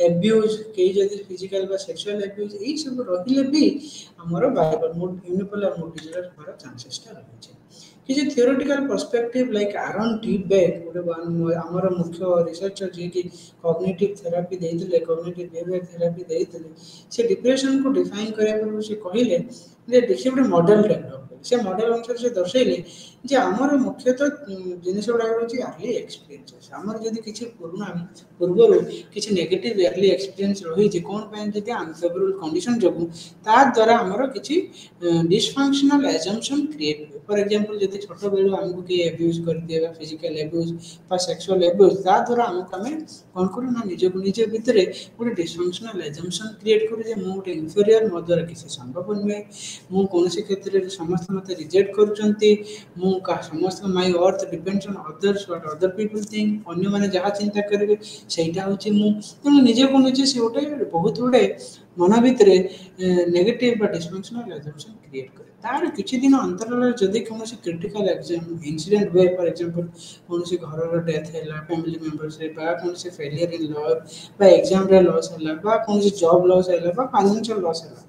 ଏବ୍ୟୁଜ୍, କେହି ଯଦି ଫିଜିକାଲ ବା ସେକ୍ସୁଆଲ ଏବ୍ୟୁଜ୍ ଏଇସବୁ ରହିଲେ ବି ଆମର ୟୁନିପୋଲାର ମୁଡ୍ ଡିସଅର୍ଡର ହେବାର ଚାନ୍ସେସଟା ରହିଛି। କିଛି ଥିଓରିଟିକାଲ ପର୍ସପେକ୍ଟିଭ ଲାଇକ୍ ଆରନ୍ ଟି ବେକ୍ ଗୋଟେ ଆମର ମୁଖ୍ୟ ରିସର୍ଚର ଯିଏକି କଗ୍ନିଟିଭ ଥେରାପି ଦେଇଥିଲେ, କଗ୍ନିଟିଭ ବିହେଭିୟର ଥେରାପି ଦେଇଥିଲେ, ସେ ଡିପ୍ରେସନକୁ ଡିଫାଇନ୍ କରିବା ପୂର୍ବରୁ ସେ କହିଲେ ଯେ ଦେଖି ଗୋଟେ ମଡେଲ ଡେଭଲପ୍ କଲେ। ସେ ମଡେଲ ଅନୁସାରେ ସେ ଦର୍ଶାଇଲେ ଯେ ଆମର ମୁଖ୍ୟତଃ ଜିନିଷ ଗୁଡ଼ାକ ହେଉଛି ଆର୍ଲି ଏକ୍ସପିରିଏନ୍ସେସ୍। ଆମର ଯଦି କିଛି ପୂର୍ବରୁ କିଛି ନେଗେଟିଭ ଆର୍ଲି ଏକ୍ସପିରିଏନ୍ସ ରହିଛି, କ'ଣ ପାଇଁ ଯଦି ଅନଫେଭରେବଲ କଣ୍ଡିସନ ଯୋଗୁଁ, ତା ଦ୍ୱାରା ଆମର କିଛି ଡିସଫଙ୍କସନାଲ ଆଜମ୍ପସନ୍ କ୍ରିଏଟ୍ ହୁଏ। ଫର ଏକ୍ଜାମ୍ପଲ ଯଦି ଛୋଟବେଳୁ ଆମକୁ କିଏ ଆବ୍ୟୁଜ୍ କରିଦିଏ ବା ଫିଜିକାଲ ଆବ୍ୟୁଜ୍ ବା ସେକ୍ସୁଆଲ ଆବ୍ୟୁଜ୍, ତା ଦ୍ୱାରା ଆମକୁ ଆମେ କ'ଣ କରୁ ନା ନିଜକୁ ନିଜ ଭିତରେ ଗୋଟେ ଡିସଫଙ୍କସନାଲ ଆଜମ୍ପସନ୍ କ୍ରିଏଟ୍ କରୁ ଯେ ମୁଁ ଗୋଟେ ଇନଫେରିୟର, ମୋ ଦ୍ୱାରା କିଛି ସମ୍ଭବ ନୁହେଁ, ମୁଁ କୌଣସି କ୍ଷେତ୍ରରେ ସମସ୍ତେ ମୋତେ ରିଜେକ୍ଟ କରୁଛନ୍ତି, ମୁଁ ସମସ୍ତ my worth depends on others what other people think, ଅନ୍ୟମାନେ ଯାହା ଚିନ୍ତା କରିବେ ସେଇଟା ହେଉଛି ମୁଁ। ତେଣୁ ନିଜକୁ ନିଜେ ସେ ଗୋଟେ ବହୁତ ଗୁଡ଼େ ମନ ଭିତରେ ନେଗେଟିଭ ବା ଡିସଫଙ୍କସନାଲ ଆଜମ୍ପସନ୍ କ୍ରିଏଟ୍ କରେ। ତାର କିଛି ଦିନ ଅନ୍ତରାଳରେ ଯଦି କୌଣସି କ୍ରିଟିକାଲ ଇନସିଡେଣ୍ଟ ହୁଏ, ଫର ଏକ୍ଜାମ୍ପଲ କୌଣସି ଘରର ଡେଥ୍ ହେଲା, ଫ୍ୟାମିଲି ମେମ୍ବର୍ସରେ, ବା କୌଣସି ଫେଲିୟର ଇନ୍ ଲଭ୍ ବା ଏକ୍ଜାମରେ ଲସ୍ ହେଲା, ବା କୌଣସି ଜବ୍ ଲସ୍ ହେଲା ବା ଫାଇନାନ୍ସିଆଲ ଲସ୍ ହେଲା,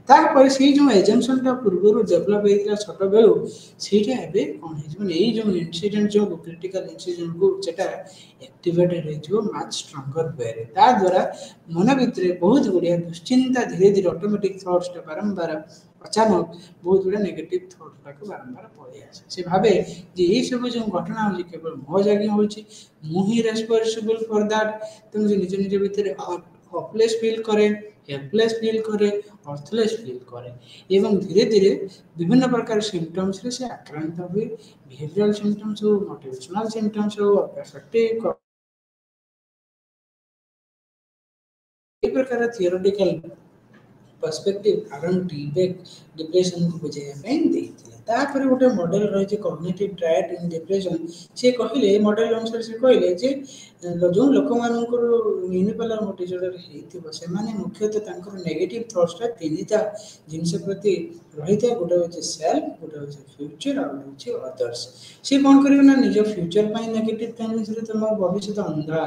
ତାପରେ ସେଇ ଯେଉଁ ଏଜମ୍ପସନଟା ପୂର୍ବରୁ ଡେଭଲପ ହେଇଥିଲା ଛୋଟବେଳୁ, ସେଇଟା ଏବେ କ'ଣ ହେଇଯିବ ନା ଏଇ ଯେଉଁ ଇନସିଡେଣ୍ଟ ଯୋଗୁଁ, କ୍ରିଟିକାଲ ଇନସିଡେଣ୍ଟକୁ ସେଟା ଆକ୍ଟିଭେଟେଡ୍ ହେଇଯିବ ମାଚ୍ ଷ୍ଟ୍ରଙ୍ଗର ୱେରେ। ତା ଦ୍ୱାରା ମନ ଭିତରେ ବହୁତ ଗୁଡ଼ିଏ ଦୁଶ୍ଚିନ୍ତା ଧୀରେ ଧୀରେ ଅଟୋମେଟିକ୍ ଥଟ୍ସଟା ବାରମ୍ବାର ଅଚାନକ ବହୁତ ଗୁଡ଼ିଏ ନେଗେଟିଭ ଥଟ୍ ଗୁଡ଼ାକ ବାରମ୍ବାର ପଳେଇ ଆସେ। ସେ ଭାବେ ଯେ ଏଇସବୁ ଯେଉଁ ଘଟଣା ହେଉଛି କେବଳ ମୋ ଜାଗି ହେଉଛି, ମୁଁ ହିଁ ରେସ୍ପନ୍ସିବଲ୍ ଫର୍ ଦ୍ୟାଟ୍। ତେଣୁ ସେ ନିଜ ନିଜ ଭିତରେ ହପଲେସ୍ ଫିଲ୍ କରେ, ହେଲ୍ପଲେସ୍ ଫିଲ୍ କରେ, ଅର୍ଥଲେସ୍ ଫିଲ୍ କରେ ଏବଂ ଧୀରେ ଧୀରେ ବିଭିନ୍ନ ପ୍ରକାର ସିମ୍ପଟମ୍ସରେ ସେ ଆକ୍ରାନ୍ତ ହୁଏ। ବିହେଭିୟରାଲ ସିମ୍ପଟମ୍ସ ହଉ, ମୋଟିଭେସନାଲ ସିମ୍ପଟମ୍ସ ହଉ, ଆଫେକ୍ଟିଭ ଏହି ପ୍ରକାର ଥିଓରିଟିକାଲ ପର୍ସପେକ୍ଟିଭ ଆରନ୍ ଟି ବେକ୍ ଡିପ୍ରେସନକୁ ବୁଝାଇବା ପାଇଁ ଦେଇଥିଲେ। ତାପରେ ଗୋଟେ ମଡେଲ ରହିଛି କଗ୍ନିଟିଭ ଟ୍ରାଏଡ୍ ଇନ୍ ଡିପ୍ରେସନ। ସେ କହିଲେ ଏ ମଡେଲ ଅନୁସାରେ ସେ କହିଲେ ଯେ ଯେଉଁ ଲୋକମାନଙ୍କର ୟୁନିପୋଲାର ମୁଡ୍ ଡିସଅର୍ଡର ହେଇଥିବ ସେମାନେ ମୁଖ୍ୟତଃ ତାଙ୍କର ନେଗେଟିଭ ଥଟ୍ସଟା ତିନିଟା ଜିନିଷ ପ୍ରତି ରହିଥାଏ। ଗୋଟେ ହେଉଛି ସେଲ୍ଫ, ଗୋଟେ ହେଉଛି ଫ୍ୟୁଚର, ଆଉ ଗୋଟେ ହେଉଛି ଅଦର୍ସ। ସିଏ କ'ଣ କରିବେ ନା ନିଜ ଫ୍ୟୁଚର ପାଇଁ ନେଗେଟିଭ ଟେଣ୍ଡେନ୍ସିରେ ତୁମ ଭବିଷ୍ୟତ ଅନ୍ଧାର।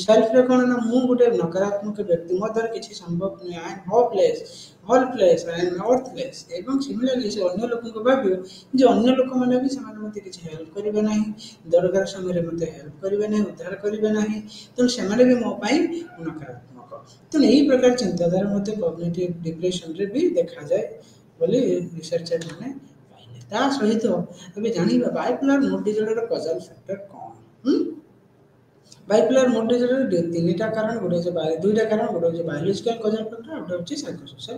ସେଲ୍ଫରେ କ'ଣ ନା ମୁଁ ଗୋଟେ ନକାରାତ୍ମକ ବ୍ୟକ୍ତି, ମୋ ଦ୍ୱାରା କିଛି ସମ୍ଭବ ନୁହେଁ, I M hopeless, ହେଲ୍ପଲେସ୍, I M ଅର୍ଥଲେସ୍। ଏବଂ ସିମିଲାରଲି ସେ ଅନ୍ୟ ଲୋକଙ୍କୁ ଭାବିବ ଯେ ଅନ୍ୟ ଲୋକମାନେ ବି ସେମାନେ ମୋତେ କିଛି ହେଲ୍ପ କରିବେ ନାହିଁ, ଦରକାର ସମୟରେ ମୋତେ ହେଲ୍ପ କରିବେ ନାହିଁ, ଉଦ୍ଧାର କରିବେ ନାହିଁ, ତେଣୁ ସେମାନେ ବି ମୋ ପାଇଁ ନକାରାତ୍ମକ। ତେଣୁ ଏହି ପ୍ରକାର ଚିନ୍ତାଧାରା ମଧ୍ୟ କଗ୍ନିଟିଭ ଡିପ୍ରେସନରେ ବି ଦେଖାଯାଏ ବୋଲି ରିସର୍ଚର ମାନେ ପାଇଲେ। ତା ସହିତ ଏବେ ଜାଣିବା ବାଇପୋଲାର ମୁଡ୍ ଡିସଅର୍ଡରର କଜାଲ ଫ୍ୟାକ୍ଟର କ'ଣ। बाइपोलर मूड डिसऑर्डर तीनटा कारण गोटे होचे दुईटा कारण गोटे होचे बायोलॉजिकल कॉजल फैक्टर और गोटे होचे साइकोसोशल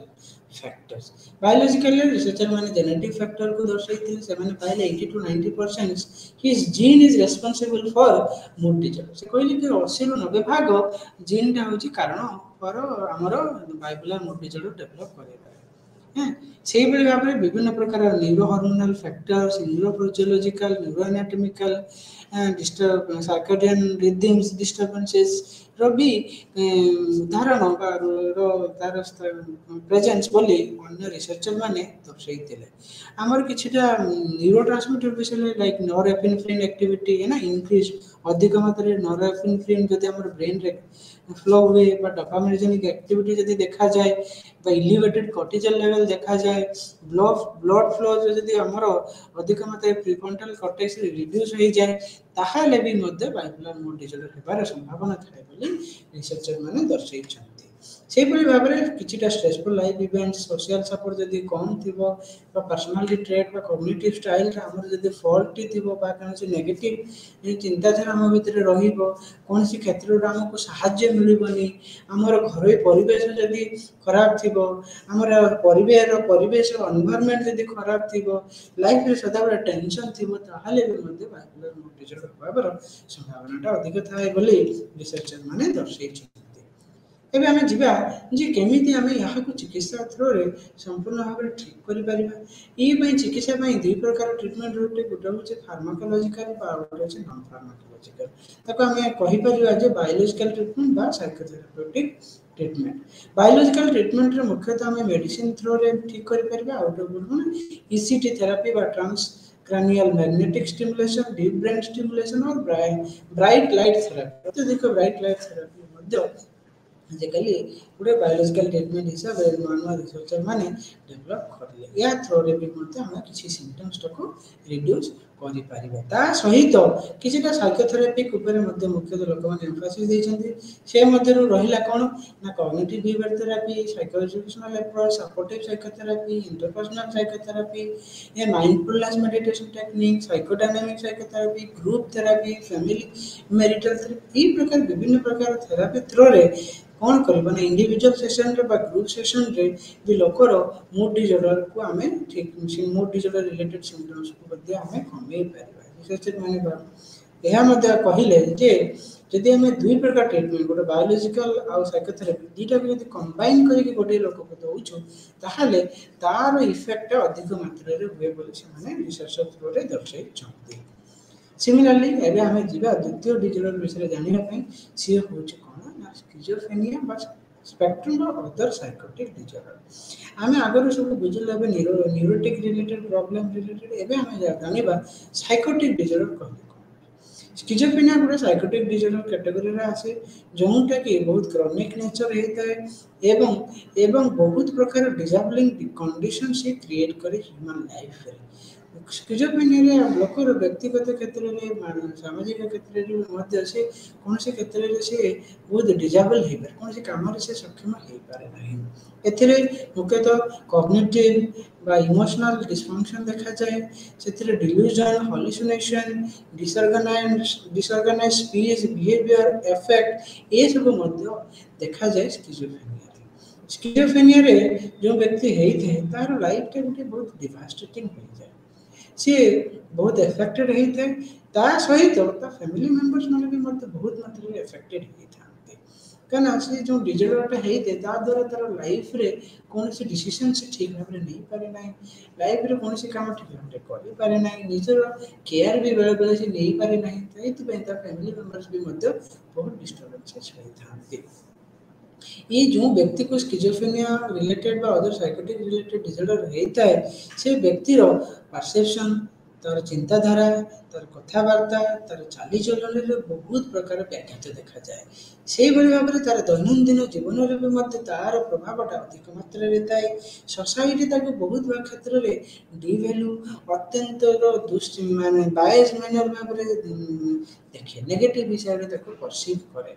फैक्टर्स बायोलॉजिकल रिसर्चर माने जेनेटिक फैक्टर को दर्शाइथिले से माने पाइले 80 to 90% his gene is responsible for mood disorder से कहले कि 80 ରୁ 90% जीन टा होची कारण फॉर हमरो बाइपोलर मूड डिसऑर्डर डेवलप करे हैं ସେଇଭଳି ଭାବରେ ବିଭିନ୍ନ ପ୍ରକାର ନ୍ୟୁରୋ ହର୍ମୋନାଲ ଫ୍ୟାକ୍ଟର୍ସ ନ୍ୟୁରୋଫିଜିଓଲୋଜିକାଲ ନ୍ୟୁରୋ ଆନାଟମିକାଲ ସାର୍କାଡିଆନ ରିଦମ୍ସ ଡିଷ୍ଟର୍ବାନ୍ସେସ୍ ର ବି ଉଦାହରଣ ବା ତାର ପ୍ରେଜେନ୍ସ ବୋଲି ଅନ୍ୟ ରିସର୍ଚ୍ଚର ମାନେ ଦର୍ଶାଇଥିଲେ ଆମର କିଛିଟା ନ୍ୟୁରୋ ଟ୍ରାନ୍ସମିଟର ବିଷୟରେ ଲାଇକ୍ ନରଏପିନେଫ୍ରିନ୍ ଆକ୍ଟିଭିଟି ନା ଇନକ୍ରିଜ ଅଧିକ ମାତ୍ରାରେ ନରଏପିନେଫ୍ରିନ୍ ଯଦି ଆମର ବ୍ରେନରେ फ्लो हुए डोपामिनर्जिक एक्टिविटी यदि देखा जाए इलिवेटेड कोर्टिजल लेवल देखा जाए ब्लड फ्लो यदि हमर अधिक मात्रा प्रीफ्रंटल कॉर्टेक्स रिड्यूस हो जाए ताहाले भी मध्य बाइपोलर मूड डिसऑर्डर हेबार संभावना थाए बोली रिसर्चर माने दर्शाइछन्ति सेपरि भाबरे किछिटा stressful life events social support यदि कम थिबो बा पर्सनालिटी ट्रेट बा कॉग्निटिव स्टाइल रा हमर यदि फॉल्ट थिबो बा कनसी नेगेटिव चिंताधारा हम भितर रहिबो कोनसी क्षेत्र रा हमको सहाय्य मिलबनी हमर घरोई परिवेश यदि खराब थिबो हमर परिवेश एनवायरनमेंट यदि खराब थिबो लाइफ रे सदा बड़ा टेंशन थिबो ताहाले भी मध्य बाइपोलर मूड डिसऑर्डर होबार संभावनाटा अधिक थाए बोली रिसर्चर माने दर्शाइछन्ति एबे हमें जीवा जे केमिति हमें यहाँ को चिकित्सा थ्रो रे संपूर्ण भाव में ठीक करि परिबा ई पई चिकित्सा पई दुई प्रकार ट्रीटमेंट होते गोटे होचे फार्माकोलॉजिकल बा गोटे होचे नॉन फार्माकोलॉजिकल ताको हमें कहि परिबा जे बायोलॉजिकल ट्रीटमेंट बा साइकोथेरापेटिक ट्रीटमेंट बायोलॉजिकल ट्रीटमेंट रे मुख्यतः हमें मेडिसिन थ्रो रे ठीक करि परिबा आउट ऑफ ईसीटी थेरेपी बा trans cranial magnetic stimulation deep brain stimulation और ब्राइट लाइट थेरेपी तो देखो ब्राइट लाइट थेरेपी मध्य आजिकल गोटे बायोलॉजिकल ट्रीटमेंट हिसाब से नुआ नुआ रिसर्चर मैंने डेभलप करले या थ्रो रे भी मते हम किछि सिम्पटम्स को रिड्यूस करि परिबा ता सहित किछिटा साइकोथेरेपिक ऊपर मध्य मुख्यतः लोक माने एम्फासिस दैछन्ति से मध्य रहिला कोन ना cognitive behaviour therapy psychoeducational approach supportive psychotherapy interpersonal psychotherapy ये mindfulness meditation technique psychodynamic psychotherapy group therapy family marital therapy ई प्रकार विभिन्न प्रकार थेरेपी थ्रो रे कौन कर इंडिविजुअल सेशन रे बा ग्रुप सेशन रे भी लोकर मूड डिसऑर्डर को हमें ठीक मूड डिसऑर्डर रिलेटेड सिम्पटम्स को मध्य हमें कमे परिबा रिसर्चर माने यह मध्य कहिले जे यदि हमें दुई प्रकार ट्रीटमेंट गोटे बायोलॉजिकल आ साइकोथेरेपी दीटा को यदि कंबाइन करके गोटे लोक को दउछु ताहाले तार इफेक्ट अधिक मात्रा रे हुए बोली से माने रिसर्चर थ्रो रे दर्शाई छथि सिमिलरली एबे हमें जीवा द्वितीय डिसऑर्डर विषय जानिया पई सी होछ स्किजोफ्रेनिया बा spectrum of other psychotic disorder आमे आगर सब बुझल एबे न्यूरोटिक रिलेटेड प्रॉब्लम रिलेटेड एबे हमें जानिबा साइकोटिक डिसऑर्डर कहले स्किजोफ्रेनिया गोटे साइकोटिक डिसऑर्डर कैटेगरी रे आसे जोंटा कि बहुत क्रॉनिक नेचर हेता है एवं बहुत प्रकार डिसेबलिंग कंडीशन से क्रिएट करे ह्यूमन लाइफ रे स्किजोफ्रेनिया लोकर व्यक्तिगत क्षेत्र में सामाजिक क्षेत्र में मध्य से कौन से क्षेत्र में से बहुत डिसेबल हे पर कौन से काम से सक्षम हे पारे नहीं एथिरे मुख्यतः कॉग्निटिव बा इमोशनल डिसफंक्शन देखा जाए सेथिरे delusion hallucination disorganise speech behaviour affect ये सब मध्य देखा जाए स्किजोफ्रेनिया रे जो व्यक्ति हेइथे तार लाइफ टे बहुत डिवास्टेटिंग हो जाए सी बहुत एफेक्टेड होते ता सहित ता फैमिली मेंबर्स माने भी मत बहुत मात्रा रे एफेक्टेड होते कना से जो डिसऑर्डर होते ता द्वारा तार लाइफ रे कौन से डिसीजन से ठीक भाव रे नहीं पारे नहीं लाइफ रे कौन से काम ठीक भाव रे करि पारे नहीं निजर केयर भी बेले बेले से नहीं पारे नहीं तैति पे ता फैमिली मेंबर्स भी मत बहुत डिस्टर्बेंसेस होते ये जो व्यक्ति को स्किजोफ्रेनिया रिलेटेड बा अदर साइकोटिक रिलेटेड डिसऑर्डर होता है से व्यक्ति रो परसेप्शन तार चिंताधारा तार कथबार्ता तार चाली चलन रे बहुत प्रकार व्याघात देखा जाए से बड़ी भाव में तार दैनंदिन जीवन रे भी मत तार प्रभावटा अधिक मात्रा रे ताई सोसाइटी ताको बहुत बड़ क्षेत्र रे डिवैल्यू अत्यंत दुष्ट माने बायस मैनर भाव रे देखे नेगेटिव विषय रे ताको परसीव करे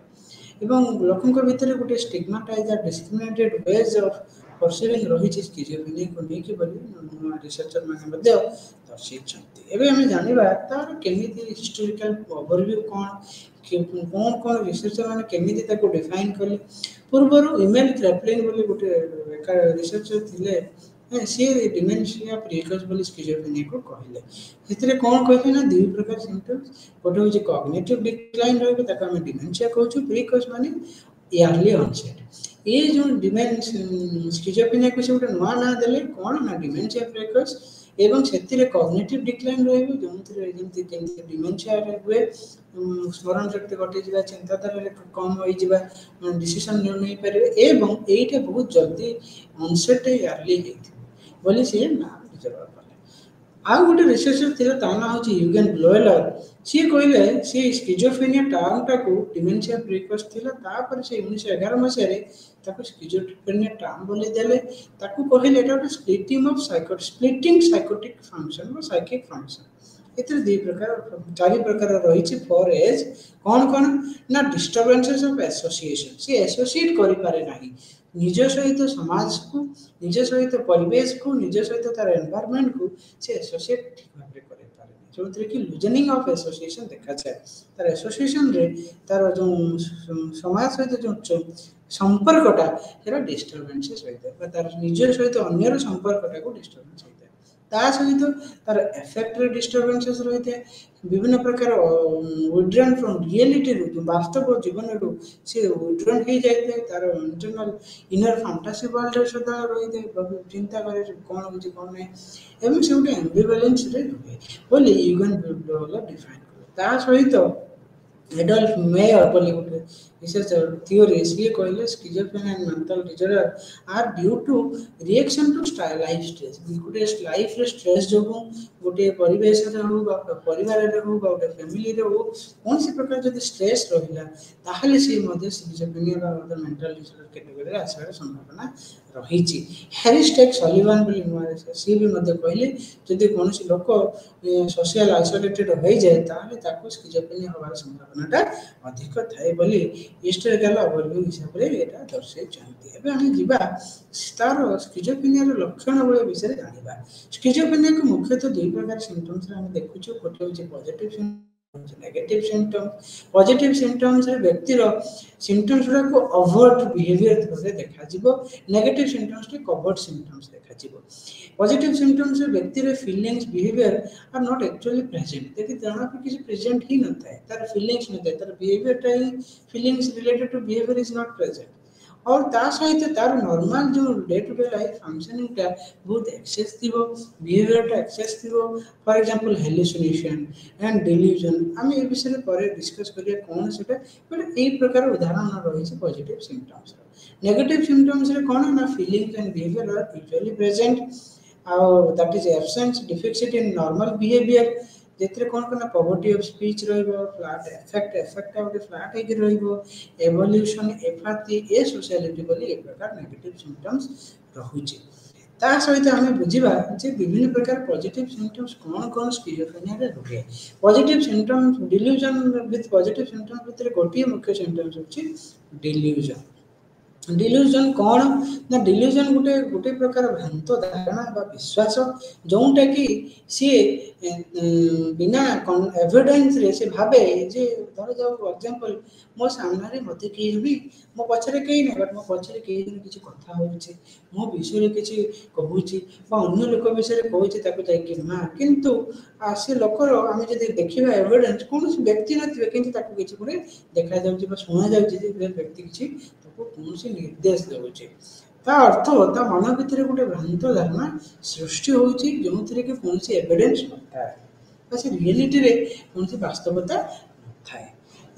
एवं लोकंक भितर गोटे stigmatise discriminated ways of perceiving रही स्किजोफ्रेनिया को लेकिन बोली रिसर्चर मैंने दर्शाई। एबे आम जाना तार केमी हिस्टोरिकल ओवरव्यू कौन कौन रिसर्चर मैंने केमी डिफाइन कले पूर्वर इमेल ट्रैपलिन बोली गोटे रिसर्चर थिले सी डिमेंशिया प्रिकस बोली स्किजोफ्रेनिया को कहले ସେଥିରେ କ'ଣ କହିଲେ ନା ଦୁଇ ପ୍ରକାର ସିମ୍ପଟମ୍ସ ଗୋଟେ ହେଉଛି କଗ୍ନିଟିଭ୍ ଡିକ୍ଲାଇନ୍ ରହିବ ତାକୁ ଆମେ ଡିମେନ୍ସିଆ କହୁଛୁ ପ୍ରିକସ୍ ମାନେ ଇୟର୍ଲି ଅନସେଟ୍ ଏ ଯେଉଁ ସ୍କିଜୋଫ୍ରେନିଆକୁ ସେ ଗୋଟେ ନୂଆ ନାଁ ଦେଲେ କ'ଣ ନା ଡିମେନ୍ସିଆ ପ୍ରିକସ୍ ଏବଂ ସେଥିରେ କଗ୍ନିଟିଭ୍ ଡିକ୍ଲାଇନ୍ ରହିବ ଯେଉଁଥିରେ ଯେମିତି କେମିତି ଡିମେନ୍ସିଆରେ ହୁଏ ସ୍ମରଣ ଶକ୍ତି ଘଟିଯିବା ଚିନ୍ତାଧାରାରେ କମ୍ ହୋଇଯିବା ଡିସିସନ୍ ନେଇପାରିବେ ଏବଂ ଏଇଟା ବହୁତ ଜଲ୍ଦି ଅନସେଟ୍ ଇୟର୍ଲି ହେଇଥିବ ବୋଲି ସେ ନାଁ ନିଜର ଆଉ ଗୋଟେ ରିସର୍ଚର ଥିଲା ତା ନାଁ ହେଉଛି ୟୁଗେନ୍ ବ୍ଲୋଏଲର ସିଏ କହିଲେ ସେ ସ୍କିଜୋଫ୍ରେନିଆ ଟର୍ମଟାକୁ ଡିମେନ୍ସିଆ ପ୍ରିକସ୍ ଥିଲା ତାପରେ ସେ 1911 ମସିହାରେ ତାକୁ ସ୍କିଜୋଫ୍ରେନିଆ ଟର୍ମ ବୋଲି ଦେଲେ ତାକୁ କହିଲେ ଏଇଟା ଗୋଟେ ସ୍ପ୍ଲିଟିଂ ସାଇକୋଟିକ୍ ଫଙ୍କସନ୍ ବା ସାଇକିକ୍ ଫଙ୍କସନ୍ ଏଥିରେ ଦୁଇ ପ୍ରକାର 4 ପ୍ରକାର ରହିଛି ଫର୍ ଏଜ୍ କ'ଣ ନା ଡିଷ୍ଟର୍ବାନ୍ସେସ୍ ଅଫ୍ ଆସୋସିଏସନ୍ ସେ ଆସୋସିଏଟ୍ କରିପାରେ ନାହିଁ निज सहित समाज को निज सहित परिवेश को निज सहित तार एनवायरमेंट को से एसोसिएट ठीक भाव में करे पारे जो कि लूजनिंग ऑफ एसोसिएशन देखा जाए तार एसोसिएशन रे तार जो समाज सहित जो संपर्कटा हेरा डिस्टर्बेंसेस होइते तार निज सहित अन्यर संपर्कटा को डिस्टर्बेंस होइते ता सहित तार इफेक्ट रे डिस्टर्बेंसेस रहते विभिन्न प्रकार विड्रन फ्रॉम रियलिटी रू वास्तव जीवन रू से विड्रन हो जाए तार इंटरनल इनर फैंटासी वर्ल्ड रे सदा रही चिंता करे कौन होची कौन नहीं एवं से गोटे एम्बिवैलेंस रे रहे बोली यूगन ब्लोएलर डिफाइन करे ता सहित एडल्फ मेयर बोली गोटे रिसर्चर थियोरी सी कहले schizophrenia and mental disorder are due to reaction to life stress गोटे लाइफ रे स्ट्रेस जो गोटे परिवेश रे हो परिवार रे हो गोटे फैमिली रे हो कौन सी प्रकार जब स्ट्रेस रहिला ताहले से मध्य स्किजोफ्रेनिया बा मेंटल डिसऑर्डर कैटेगरी रे आसार संभावना रही हैरिस्टेक सलिवान बोली नुआ सी भी मध्य कहले जदि कौन सी लोक सोशल आइसोलेटेड हो जाए ताहले ताको स्किजोफ्रेनिया होबार संभावनाटा अधिक थाए बोली हिस्टोरिकल ओवरव्यू हिसाब रे एटा दर्शाई छथि एबे हम जिबा तार स्किजोफ्रेनिया रो लक्षण बोले विषय जानिबा स्किजोफ्रेनिया को मुख्यतः दुई प्रकार सिम्पटम्स रे हम देखुछु कोटे होचे positive negative symptoms positive symptoms रे व्यक्ति रो सिम्पटम्स रा को ओवरट बिहेवियर थोड़े देखा जिवो नेगेटिव सिम्पटम्स रे कवर्ट सिम्पटम्स देखा जिवो पॉजिटिव सिम्पटम्स रे व्यक्ति रे feelings behaviour are not actually present देखि जना पे किसी प्रेजेंट ही न थाए तार फीलिंग्स न थाए तार बिहेवियर टा ही feelings related to behaviour is not present और ता सहित तार नॉर्मल जो day to day life functioning टा बहुत एक्सेस थिबो बिहेवियर टा एक्सेस थिबो for example hallucination and delusion हम ए विषय पर डिस्कस करिया कोन सेटा बट एई प्रकार उदाहरण रही छै पॉजिटिव सिम्पटम्स नेगेटिव सिम्पटम्स रे कोन ना feelings and behaviour are usually present that is absence difficulty in normal behaviour जेतरे कोन कोन पॉवर्टी ऑफ स्पीच रहइबो फ्लैट इफेक्ट आउट फ्लैट हे रहइबो एवोल्यूशन एफाथी ए सोशलिटी बोली एक प्रकार नेगेटिव सिम्पटम्स रहुची ता सहित हमें बुझिबा जे विभिन्न प्रकार पॉजिटिव सिम्पटम्स कोन स्किजोफ्रेनिया रे रुहे positive symptoms delusion with positive symptoms भितर गोटी मुख्य सिम्पटम्स होची डिल्यूजन कौन ना डिल्यूजन गोटे प्रकार भ्रांत धारणा बा विश्वास जोटा कि सी बिना एविडेंस रे से भाबे जे धर जाओ एग्जांपल मो सामने मते के भी मो पछरे के नै बट मो पछरे के किछि कथा होउछि मो विषय किछि कहूछि बा अन्य लोक विषय कहूछि ताको जाय कि ना किंतु से लोकर हम जदि देखिबा एविडेंस कोन व्यक्ति नथिबे किंतु ताको किछि पुरे देखा जाउछि बा सुना जाउछि जे व्यक्ति किछि ताको कोन से निर्देश देउछि ता अर्थ ता मन भितर गोटे भ्रांत धारणा सृष्टि होउछि जोंथिरे कि कोन से एविडेंस नथा बस रियलिटी रे कोन से वास्तवता नथा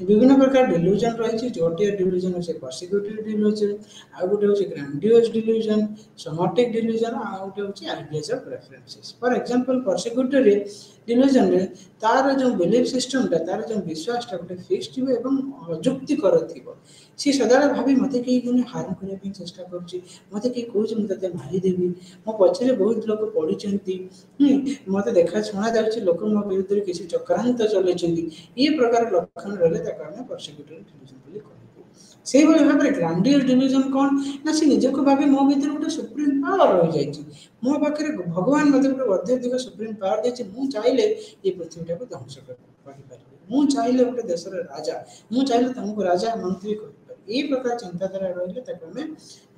विभिन्न प्रकार डिल्यूजन रही जोटे डिल्यूजन होचे पर्सिक्यूटिव डिल्यूजन आ गोटे होचे ग्रैंडियोस डिल्यूजन सोमैटिक डिल्यूजन आ गोटे होचे ideas of references for example persecutive delusion रे तार जो बिलीफ सिस्टम तार जो विश्वास गोटे फिक्स्ड थिबो एवं अजुक्तिकर थिबो सी सदाବେଳେ भाभी मते कई गुने हार्म करने पे चेष्टा करूची मते कई कहूची म तते मारी देबी मो पछरे बहुत लोक पढिचंती मते देखा सुना जाउची लोक मो विरुद्ध किसी चक्रांत चलेचंती ये प्रकार लक्षण रहले ताका हम पर्सिक्यूटिव डिल्यूजन बोली कहू से भाव में ग्रांडियर डिल्यूजन कौन ना से निजक भाव मो भर गोटे सुप्रीम पावर रही जाए मो पाखे भगवान मत गोटे अत्यधिक सुप्रीम पावर देती मुझे चाहिए ये पृथ्वी को ध्वंस कर मुझे चाहिए गोटे देशर राजा मुझे चाहिए तुमको राजा मंत्री कर यही प्रकार चिंताधारा रही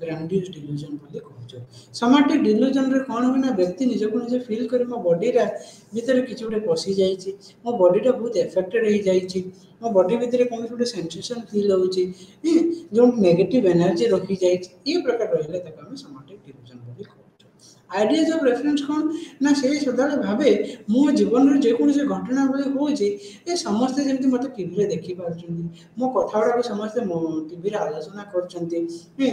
ग्रांडियर डिल्यूजन कहूँ सोमाटिक डिल्यूजन रे कौन हुए ना व्यक्ति निजक निजे फिल कर मो बॉडी भितर किसी गोटे पशि जाइए मो बॉडीटा बहुत एफेक्टेड हो जाइए मो बॉडी भितर कौन गोटे सेंसेशन फील होची जो नेगेटिव एनर्जी रखी जाए ये प्रकार रही somatic delusion ideas of reference कौन ना से सदा भावे मो जीवन में जेकोसी घटना भाई हूँ ये समस्ते जमी मत टीवी देखिपार मो कथा गुड़ा समस्ते टीवी आलोचना कर टीवी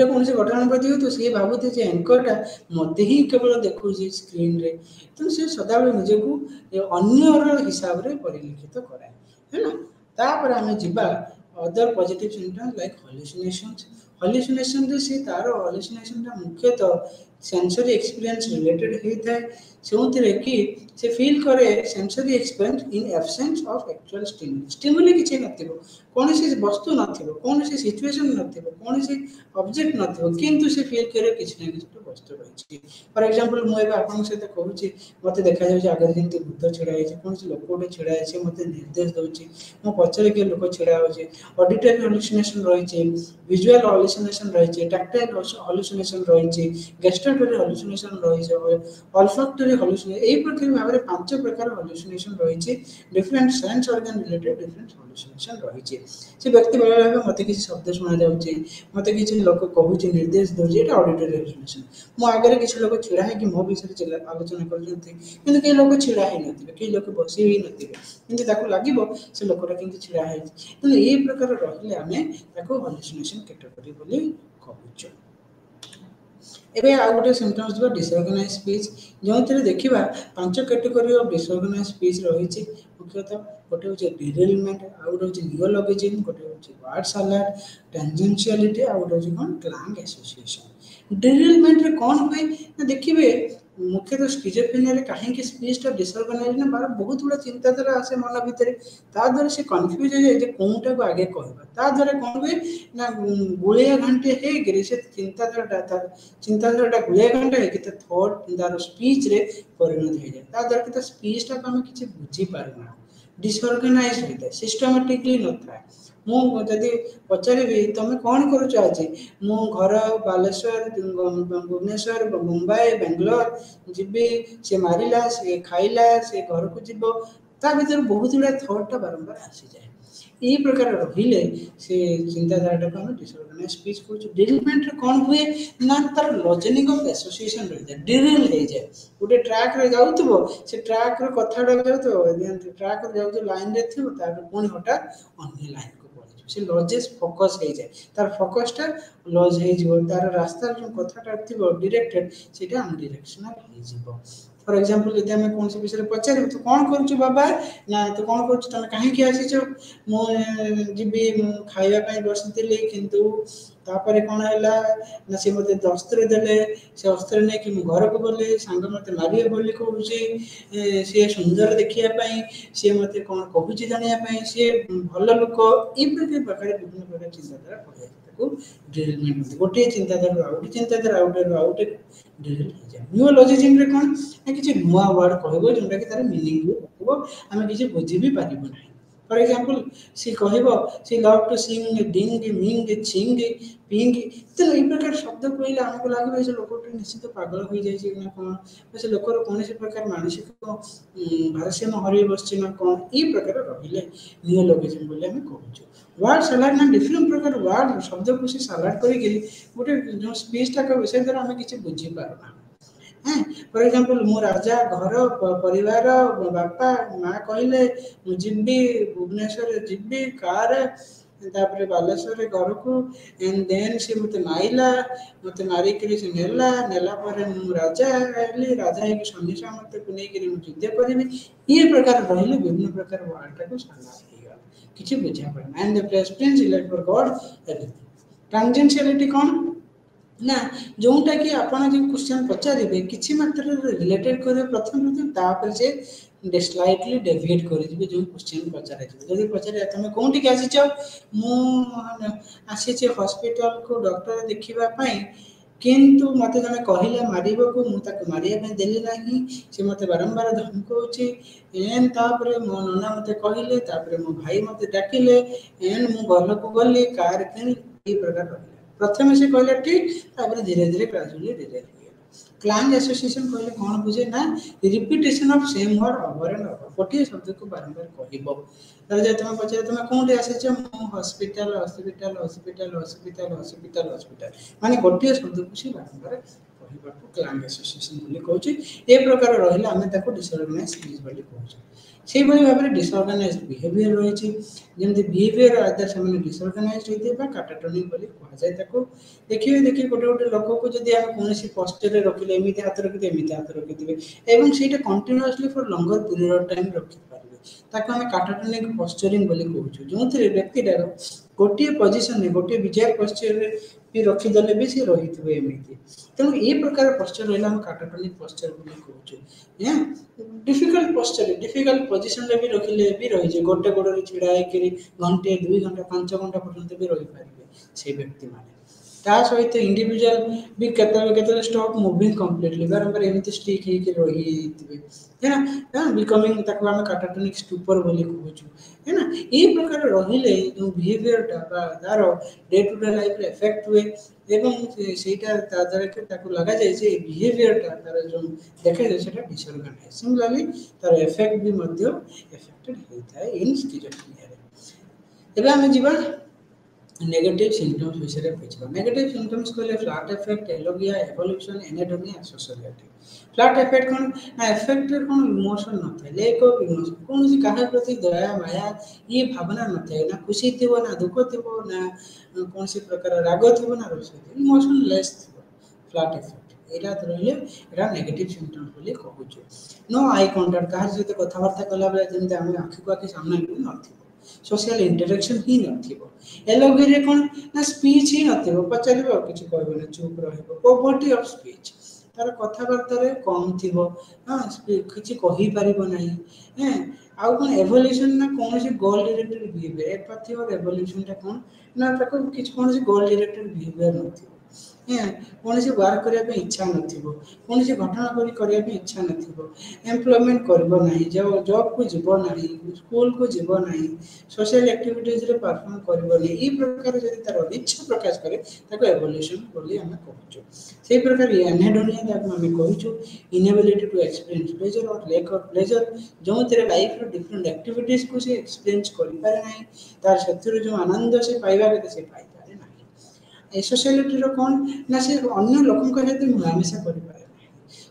कौन से घटना प्रति हो तो सी भावुथे जे एंकरटा मत ही केवल देखो स्क्रीन रे तो सी सदाबे निजक अन्यर हिसाब से परिलिखित कराए है ना तापर आम जा अदर पॉजिटिव सिम्पटम्स लाइक हल्यूसिनेशन रे सी तार हल्यूसिनेशन मुख्यतः सेंसरी एक्सपीरियंस रिलेटेड होता है से कि से फील करे sensory experience in absence of actual stimuli किसी नथिबो कौन सी वस्तु नथिबो कौन सी सिचुएशन नथिबो कौन सी ऑब्जेक्ट नथिबो किंतु से फील करे किसी ना किसी वस्तु रही फॉर एग्जांपल मु एबे आपन सहित कहूची मते देखा जाउची आगे जेंति बुद्ध छिड़ा है कौन सी लोक गोटे छिड़ा है मते निर्देश दउची मो पछरे के लोक छिड़ा होची ऑडिटरी हल्यूसिनेशन रही विजुअल हल्यूसिनेशन रही टैक्टाइल हल्यूसिनेशन रही गेस्टाटरी हल्यूसिनेशन रही ऑल्फैक्टरी हल्यूसिनेशन एई प्रकार भाबरे पांच प्रकार हल्यूसिनेशन रही different sense organ related different hallucination रही से व्यक्ति बेले बेले मते किसी शब्द सुना जाउची मते किसी लोक कहूची निर्देश दउची एटा ऑडिटरी हल्यूसिनेशन मो आगे किसी लोक छिड़ा है कि मो विषय आलोचना करते किंतु कई लोक छिड़ा ही नथिबे कई लोक बसी ही नथिबे किंतु ताको लागिबो से लोकटा किंतु छिड़ा है तो एई प्रकार रहिले आमे ताको हल्यूसिनेशन कैटेगरी बोली कहूछु एबे आ गोटे सिम्पटम्स दिबा डिसऑर्गेनाइज स्पीच जो देखा पांच कैटेगरी ऑफ डिसऑर्गेनाइज स्पीच रही मुख्यतः गोटे हूँ डिरेलमेंट आ गोटे हूँ नियोलॉजिज्म गोटे हूँ वर्ड सालाड टेंजेंशियलिटी आ गोटे हूँ कौन क्लैंग एसोसिएशन डिरेलमेंट रे कौन हुए ना देखिए मुख्यतः स्किजोफ्रेनिया रे कहीं स्पीच डिसऑर्गेनाइज ना बार बहुत गुड़ा चिंताधारा आसे मन भितर द्वारा से कन्फ्यूज हो जाए कौटा को आगे कहवा द्वारा कौन हुए ना गुलिया घंटे है से चिंताधारा गुलिया घंटे है थॉट तार स्पीच रे परिणत हो जाए द्वारा कि स्पीचटा को आम किसी बुझीपारूना डिसऑर्गेनाइज होता है सिस्टमेटिकली न था मुझे पचारि तुम कौन करुच आज मो घर बालेश्वर भुवनेश्वर मुंबई बेंगलोर जीवी से मारिला से खाइला से घर को जीव ता भर बहुत गुड़ा थॉटा बारंबार आसी जाए यही प्रकार रहिले से चिंताधारा को हम डिसऑर्गेनाइज स्पीच कहूँ डिरेलमेंट कौन हुए ना तार लॉजिनिंग ऑफ एसोसिएशन रही जाए डिरेल हो जाए गोटे ट्रैक रे जाउथबो से ट्रैक रे कथाडा जाउथबो ट्रैक रे जाउथबो लाइन रे थिबो तार पुणी हठात अन्य लाइन को पहुंचो से लॉजेस फोकस हो जाए तार फोकसटा लॉज हो जिवो तार रास्ता जो कथाटा थिबो डायरेक्टेड सेटा अनडायरेक्शनल हो जिवो फॉर एग्जांपल यदि हमें कौन से विषय पचार तो कौन करुच बाबा ना तो कौन करुच तुम कहीं आसीच मु जीवी खाइबा बसती किंतु तापर कौन है ना सी मत अस्त्र देले से अस्त्र नहीं कि घर को गले सांग मत मारे बोली कहूँ सी सुंदर देखापी सी मत कौन कहूँ जानापी सी भल लोक ये प्रकार विभिन्न प्रकार चिंताधारा पढ़ाई डिरेलमेंट गोटे चिंताधारा आउटे चिंताधारा आउटे डिरेल हो जाए नियोलॉजिज्म रे कौन ना किसी नुआ वर्ड कहबो जोंटा कि तार मीनिंग भी कहबो आमे किसी बुझी भी पारिबो नहीं फॉर एग्जांपल सी कहबो सी लव टू सिंग डिंग मिंग छिंग पिंग तो ये प्रकार शब्द कहले हमको लागे से लोक निश्चित पागल हो जाए ना कौन से लोकर कौन से प्रकार मानसिक भारसाम्य हरई बस ना कौन ये प्रकार रहिले नियोलॉजिज्म बोले हमें कहूँ वर्ड सालाड ना डिफरेंट प्रकार वर्ड शब्द को से सालाड करके गोटे जो स्पीचटा का विषय द्वारा आम किसी बुझी पारना हाँ फॉर एग्जांपल मो राजा घर परिवार बापा माँ कहले जीवी भुवनेश्वर जीवी कार तापर बालेश्वर घर को एंड देन सी मत माइला मत मारिक से नेला पर मु राजा हेली राजा है सन्नी सामंत को लेकर युद्ध करी ये प्रकार रही विभिन्न प्रकार वर्डटा को साला किसी बुझा पड़ना and the president elect for god everything tangentiality कौन ना जोटा कि आपन जो क्वेश्चन पचारे किसी मात्रा रिलेटेड करेंगे प्रथम से स्लाइटली डेविएट कर जो क्वेश्चन पचारे जब पचारे तुम कौटिक आसीच मुझे हॉस्पिटल को डॉक्टर देखापी किंतु मत जन कहले मारे को मुझे मारे देली ना सी मत बारंबार धमकाऊँचे एन तापर मो नना मत कहले मो भाई मत डाकिले एन मु घर को गली कार कि प्रकार प्रथम से कहले ठीक धीरे धीरे ग्रेजुअली डिले क्लाइंट एसोसिएशन कहले कौन बुझे ना repetition of same word over and over गोटे शब्द को बारंबार कहब जब तुम पचारे तुम कौटे आसीच hospital hospital hospital hospital hospital hospital माने गोटे शब्द को सी बारंबार कहबाक क्लाइंट एसोसिएशन बोली कहूँ ए प्रकार रही आम डिसऑर्गेनाइज बोली कहूँ से भाव में डिसऑर्गेनाइज बिहेवियर रही जमी बिहेवियर आदर से डिसऑर्गेनाइज होते काटाटोनिक बोली कहुए देखिए देखिए गोटे गोटे लोक को जब आम कौन पोस्चर रखिले एमती हाथ रखिए एमती हाथ रखिथे और से continuously for longer period of time रखिपारे ताको आम काटाटोनिक पोस्चरिंग बोली कहूँ जो व्यक्तिटार गोटे पोजिशन गोटे विजय पोस्चर भी रखीदे भी सी रही थे एमती तेणु ये प्रकार पोस्चर रहा काटाटोनिक पोस्चर बोली कहूँ डिफिकल्ट पोस्चर डिफिकल्ट पोजिशन भी रखिले भी रही गोटे गोड़ छिड़ा घंटे 2 घंटा 5 घंटा पर्यंत भी रही पारे से व्यक्ति माने ता सहित इंडिविजुअल भी केतले स्टॉप मूविंग कंप्लीटली बारंबार एमती स्टिक होके रही है ना बिकमिंग ताको आम काटाटोनिक स्टूपर बोली कहूँ है ना ये प्रकार रहिले जो बिहेवियर तार day to day life effect हुए एवं सेटा द्वारा के लगा जाए बिहेवियर तार जो देखा जाए से डिसऑर्गेनाइज सिमिलरली तार इफेक्ट भी इफेक्टेड होता है इन स्किजोफ्रेनिया रे एबे आमे जीवा नेगेटिव सिम्पटम्स विषय पे नेगेटिव सिम्पटम्स कहले flat effect alogia avolition anhedonia sociality flat effect कौन ना इफेक्ट कौन इमोशन न था लेक ऑफ इमोशन कौन सी कहा प्रति दया माया ये भावना न था ना खुशी थी ना दुख थी ना कौन सी प्रकार राग थी ना रोष थी इमोशन लेस थी फ्लैट इफेक्ट एरा रहिले एरा नेगेटिव सिम्पटम्स बोली कहूछु नो आई कांटेक्ट कहा सहित कथबार्ता कला बेले जेंते हम आखि को आखि सामने न थी सोशल इंटरेक्शन ही नथिबो एलोगिरे कोन ना स्पीच ही नथिबो पचारिबो किछ कहबो ना चुप रहबो पॉवर्टी ऑफ स्पीच तार कथबार्ता रे कम थिबो हां किछ कहि परिबो नहीं हैं आउ कोन एवोल्यूशन ना कोन से गोल डायरेक्टेड बिहेवियर एपैथी और एवोल्यूशन ता कोन ना ताको किछ कोन से गोल डायरेक्टेड बिहेवियर नथिबो कौन सी वर्क करने इच्छा नथिबो कौन सी घटना करने इच्छा नथिबो एम्प्लॉयमेंट करबो नहीं जॉब को जीवो नहीं स्कूल को जीवो नहीं सोशल एक्टिविटीज रे परफॉर्म करबो नहीं ई प्रकार जदि तार इच्छा प्रकाश करे ताको एवोल्यूशन बोली हम कहूछु से प्रकार एनेडोनिया ताको हम कहूछु इनेबिलिटी टू एक्सपीरियंस प्लेजर और लैक ऑफ प्लेजर जो तेरे लाइफ रो डिफरेंट एक्टिविटीज को से एक्सपीरियंस करि पारे नहीं तार सत्य जो आनंद से पाइबा के से पाइ सोशलिटी कौन ना से अन्य लोकों सहित मिलामिशा कर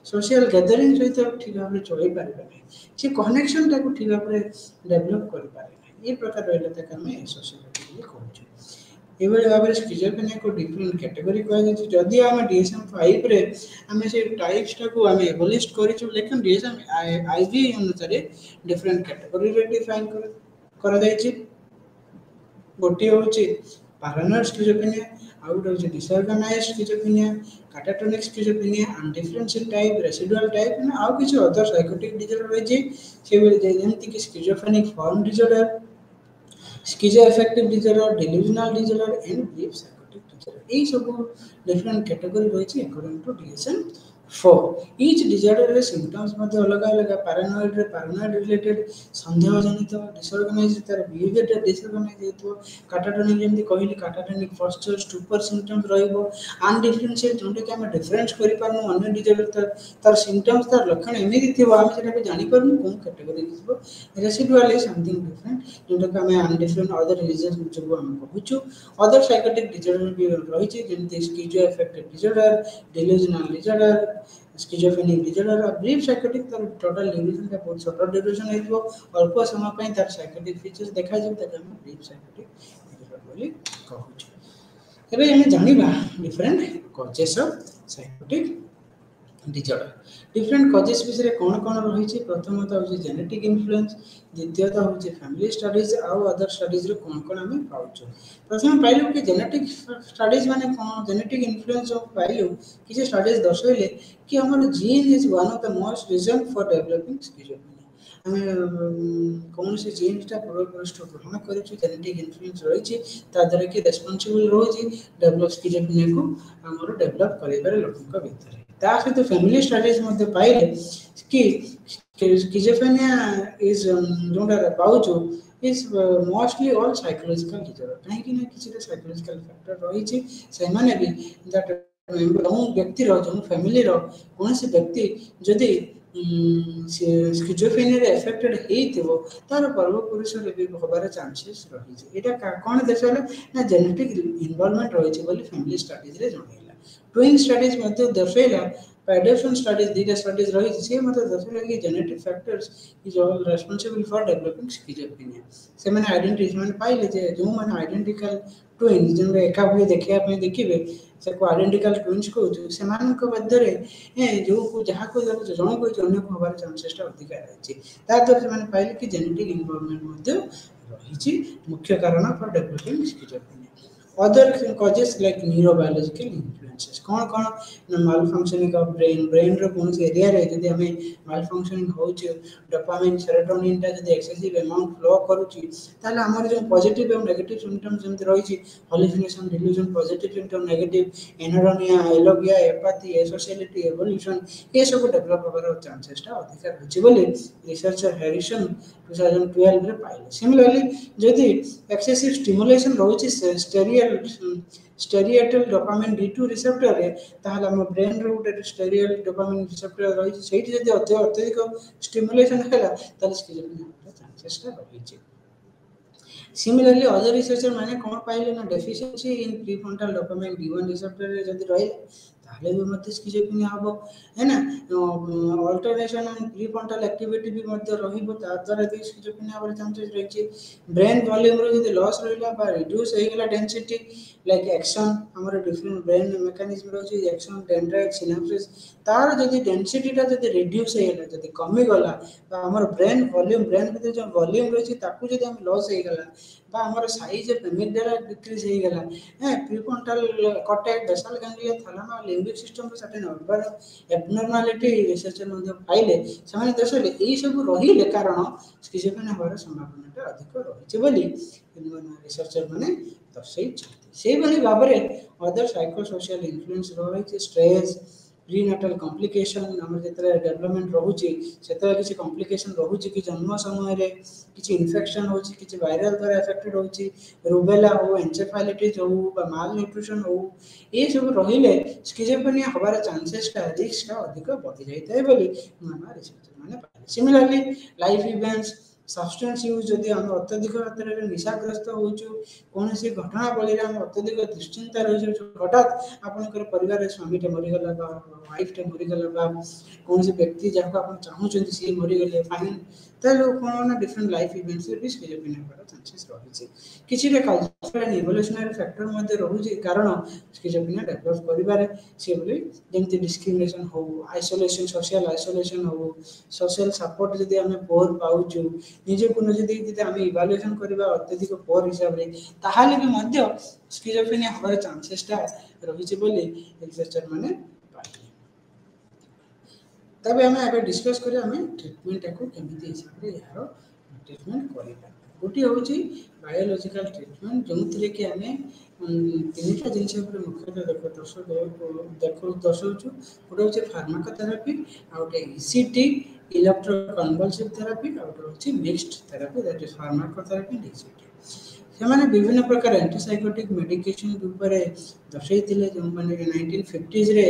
सोशल गैदरिंग सहित ठीक भाव में चल पारे से कनेक्शन टाक ठीक भाव में डेभलप कर ये प्रकार रही सोशलिटी कहूँ ये भाव में स्किजोफ्रेनिया को डिफरेंट कैटेगरी कहुँ जदि आम DSM-5 रे आम से टाइप्स टाक आम एवोलिस्ट कर लेकिन DSM-IV अनुसार डिफरेंट कैटेगरी रे डिफाइन कर गोटे हूँ पैरानोइड स्किजोफ्रेनिया आउट होचे disorganised schizophrenia catatonic schizophrenia undifferential type residual type ना आउ किछ अदर साइकोटिक डिसऑर्डर रही से बेले जेमति कि schizophrenic form disorder schizoaffective disorder delusional disorder and brief psychotic disorder ये सब डिफरेंट कैटेगरी रही according to DSM-4 each disorder रे सिम्पटम्स मध्ये अलग अलग पैरानोइड रिलेटेड संदेह जनित डिसऑर्गेनाइज तार बिहेवियर डिसऑर्गेनाइज हेतु कैटाटोनिक जेमति कहली कैटाटोनिक पोस्चर स्टूपर सिम्पटम्स रहइबो अनडिफरेंशियल जोंटे कि हम डिफरेंस करि पारनु अन्य डिसऑर्डर तार सिम्पटम्स तार लक्षण एमिति थिबो हम सेटा के जानि पारनु कोन कैटेगरी थिबो रेसिडुअल इज समथिंग डिफरेंट जोंटे कि हम अनडिफरेंट अदर रीजन जो हम कहूछु अदर साइकोटिक डिसऑर्डर भी रही जेमति schizoaffective disorder delusional disorder schizophrenic disorder और ब्रीफ साइकोटिक तार टोटल ड्यूरेशन का बहुत शॉर्ट ड्यूरेशन हेतु अल्प समय पई तार साइकोटिक फीचर्स देखा जे ताके हम ब्रीफ साइकोटिक डिसऑर्डर बोली कहूछु एबे हम जानिबा different causes of psychotic disorder different causes विषय कौन कौन रही प्रथमतः हूँ जेनेटिक इन्फ्लुएंस द्वितीयतः हूँ फैमिली स्टडीज आउ अदर स्टडीज कौन कौन आम पाचु प्रथम पाइलु कि जेनेटिक स्टडीज माने कौन जेनेटिक इन्फ्लुएंस जो पाइलु किसी स्टडीज दर्शाइले कि हमारे gene is one of the most reason for developing schizophrenia आम कौन से जीनटा पूर्वपुरुष ग्रहण कर जेनेटिक इन्फ्लुएंस रही द्वारा कि रेस्पॉन्सिबल रही डेवलप स्किजोफ्रेनिया को आमर डेवलप कर लोक भितर ता सहित फैमिली स्टडीज पाइले कि स्किजोफ्रेनिया इज जोटा पाचु is mostly all psychological disorder कहीं ना किसी साइकोलॉजिकल फैक्टर रही से माने भी दैट जो व्यक्ति जो फैमिली कौन से व्यक्ति जदि स्किजोफ्रेनिया एफेक्टेड हो तार पूर्वपुरुष भी हबार चांसेस रही कौन दर्शाला ना जेनेटिक इन्वॉल्वमेंट रही फैमिली स्टडीज रे जणाइला ट्विन स्टडीज दर्शाइला एडॉप्शन स्टडीज दीटा स्टडीज रही सी मतलब दर्शाइला कि genetic factors is all responsible for developing schizophrenia से मैंने आइडेंटिटी से पाइले जे जो मैंने आइडेंटिकल ट्विन जो एका भाई देखा देखिए से आइडेंटिकल ट्विन्स कहूँ से मध्य जो जहाँ को जन को अन्य को हमारे चांसेसटा अधिक रही द्वारा से पाइले कि जेनेटिक इन्वॉल्वमेंट रही मुख्य कारण for developing schizophrenia other causes like neurobiological influences कौन कौन malfunctioning of brain रो कौन से एरिया रे जदि हमें malfunctioning होउछ डोपामाइन सेरोटोनिन ता जदि एक्सेसिव अमाउंट फ्लो करूची ताले हमर जो पॉजिटिव एंड नेगेटिव सिम्पटम्स जमते रहिछि hallucination delusion positive symptom negative anhedonia alogia apathy asociality avolition ये सब डेवलप होबार चांसेस टा अधिक रहिछि बोली रिसर्चर हैरिसन 2012 रे पाइले सिमिलरली जदि एक्सेसिव स्टिमुलेशन रहुछि स्टेरियटल डोपामिन D2 रिसेप्टर रे ताहले हम ब्रेन रो गोटे स्टेरियल डोपामिन रिसेप्टर रही सेठी जदि अत्यधिक स्टिमुलेशन हैला ताले स्किजोफ्रेनिया चांसेस टा रही सिमिलरली अदर रिसर्चर माने कौन पाइले ना deficiency in prefrontal dopamine D1 receptor रे जदि रही ताहले भी मत स्किजोफ्रेनिया हबो है ना अल्टरनेशन एंड प्रीफ्रंटल एक्टिविटी भी मत रहिबो ता द्वारा भी स्किजोफ्रेनिया हबार चांसेस रही ब्रेन वॉल्यूम रो जदि लॉस रहिला बा रिड्यूस हे गेला डेंसिटी लाइक एक्शन हमर डिफरेंट ब्रेन मेकानिज्म रही एक्शन डेंड्राइट सिनेप्सिस तार जदि डेंसिटी ता जदि रिड्यूस हे गेला जदि कमी गला बा हमर ब्रेन वॉल्यूम ब्रेन भीतर जो वॉल्यूम रही ताकू जदि हम लॉस हे गेला बा हमर साइज एमिगडाला डिक्रीज हे गेला prefrontal cortex basal ganglia thalamus limbic system रो सर्टेन ऑर्गन एब्नॉर्मलिटी रिसर्चर मध्ये पाइले समान दर्शाइले एई सब रहिले कारण स्किजोफ्रेनिया होबार संभावना अधिक रही बोली रिसर्चर माने दर्शाई से भाव में अदर साइकोसोशियल इन्फ्लुएंस रही स्ट्रेस प्रीनाटल कॉम्प्लिकेशन आम जो डेवलपमेंट रोचे से किसी कॉम्प्लिकेशन रोचे कि जन्म समय किसी इन्फेक्शन हो कि वायरल द्वारा एफेक्टेड हो रुबेला हो एनसेफालिटिस हो माल न्यूट्रिशन हो ये सब रहिले स्किजोफ्रेनिया हबार चांसेसटा रिस्कटा अधिक बढ़ी जाए बोली रिसर्चर मैंने similarly life events substance use जदि आम अत्यधिक मात्रा निशाग्रस्त हो कौन सी घटनावली अत्यधिक दुश्चिंता रही हठात आपंकर परिवार स्वामीटे मरीगला वाइफटे मरीगला कौन से व्यक्ति जहाँ आप चाहूँ सी मरीगले फाइन कौन डिफरेंट लाइफ इवेंट्स भी स्किजोफ्रेनिया होबार चांसेस रही किसी कल्चरल एंड इवोल्यूशनरी फैक्टर रही कारण स्किजोफ्रेनिया डेवलप करिबारे से बोली जमती डिस्क्रिमिनेशन हो आइसोलेशन सोशल आइसोलेशन हो सोशल सपोर्ट जदि आम पोर पाउछु निजको जदि आम इवालुएशन करबा अत्यधिक पोर हिसाब रे ताहाले भी मध्य स्किजोफ्रेनिया होबार चांसेसटा रही बोली रिसर्चर माने तबे हमें आगे डिस्कस करें हमें ट्रीटमेंट को केमिति हिसाब रे यार ट्रीटमेंट करिबा गोटी होची बायोलॉजिकल ट्रीटमेंट जोंथिरे कि हमें तीनटा जिनस ऊपर मुख्यतः देखो दर्शाउछु गोटे होची फार्माकोथेरापी आ गोटे ईसीटी इलेक्ट्रोकन्वल्सिव थेरापी आ गोटे होची mixed therapy that is pharmacotherapy and ECT से विभिन्न प्रकार एंटीसाइकोटिक मेडिकेशन ऊपर दर्शाई जो मैंने 1950s रे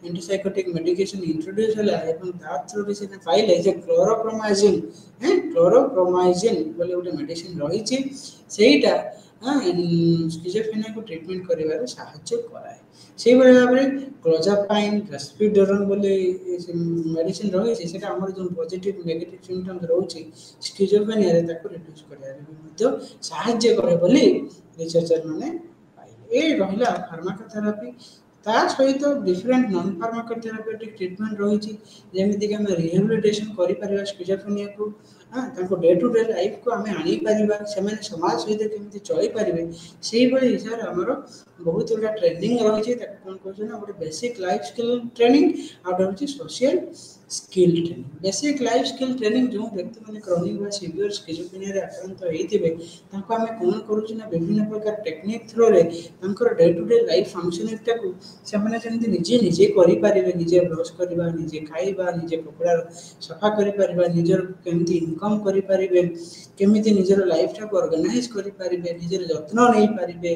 एंटीसाइकोटिक मेडिकेशन इंट्रोड्यूस होला थ्रू से पाइले जे क्लोरोप्रोमाइजिन बोले गोटे मेडिसिन रही सेटा स्किजोफ्रेनिया को ट्रीटमेंट करिवारे साहाय्य कराए से भाव में क्लोजापाइन रेस्पिडोरन बोले मेडिसिन रही है आम जो पॉजिटिव नेगेटिव सिम्पटम्स रोचे स्किजोफ्रेनिया रे ताको रिड्यूस करिया साहाय्य करे बोली रिसर्चर माने पाइले ए रहिला फार्माकोथेरापी ତା ସହିତ ଡିଫରେଣ୍ଟ ନନ୍ ଫାର୍ମାକୋଥେରାପେଟିକ୍ ଟ୍ରିଟମେଣ୍ଟ ରହିଛି, ଯେମିତିକି ଆମେ ରିହେବିଲିଟେସନ୍ କରିପାରିବା ସ୍କିଜୋଫ୍ରେନିଆକୁ। ତାଙ୍କ ଡେ ଟୁ ଡେ ଲାଇଫ୍କୁ ଆମେ ଆଣିପାରିବା, ସେମାନେ ସମାଜ ସହିତ କେମିତି ଚଳିପାରିବେ ସେଇଭଳି ହିସାବରେ ଆମର ବହୁତ ଗୁଡ଼ା ଟ୍ରେନିଂ ରହିଛି। ତାକୁ କ'ଣ କହୁଛୁ ନା ଗୋଟେ ବେସିକ୍ ଲାଇଫ୍ ସ୍କିଲ୍ ଟ୍ରେନିଂ, ଆଉ ଗୋଟେ ହେଉଛି social skill training. Basic life skill training ଯେଉଁ ବ୍ୟକ୍ତିମାନେ କ୍ରନିକ୍ ବା ସିଭିୟର୍ ସ୍କିଜୋଫ୍ରେନିଆରେ ଆକ୍ରାନ୍ତ ହେଇଥିବେ ତାଙ୍କୁ ଆମେ କ'ଣ କରୁଛୁ ନା ବିଭିନ୍ନ ପ୍ରକାର ଟେକ୍ନିକ୍ ଥ୍ରୋରେ ତାଙ୍କର ଡେ ଟୁ ଡେ ଲାଇଫ୍ ଫଙ୍କସନିଂଟାକୁ ସେମାନେ ଯେମିତି ନିଜେ କରିପାରିବେ, ନିଜେ ବ୍ରସ୍ କରିବା, ନିଜେ ଖାଇବା, ନିଜେ କପଡ଼ା ସଫା କରିପାରିବା, ନିଜର କେମିତି ଇନକମ୍ କରିପାରିବେ, କେମିତି ନିଜର ଲାଇଫ୍ଟାକୁ ଅର୍ଗାନାଇଜ୍ କରିପାରିବେ, ନିଜର ଯତ୍ନ ନେଇପାରିବେ,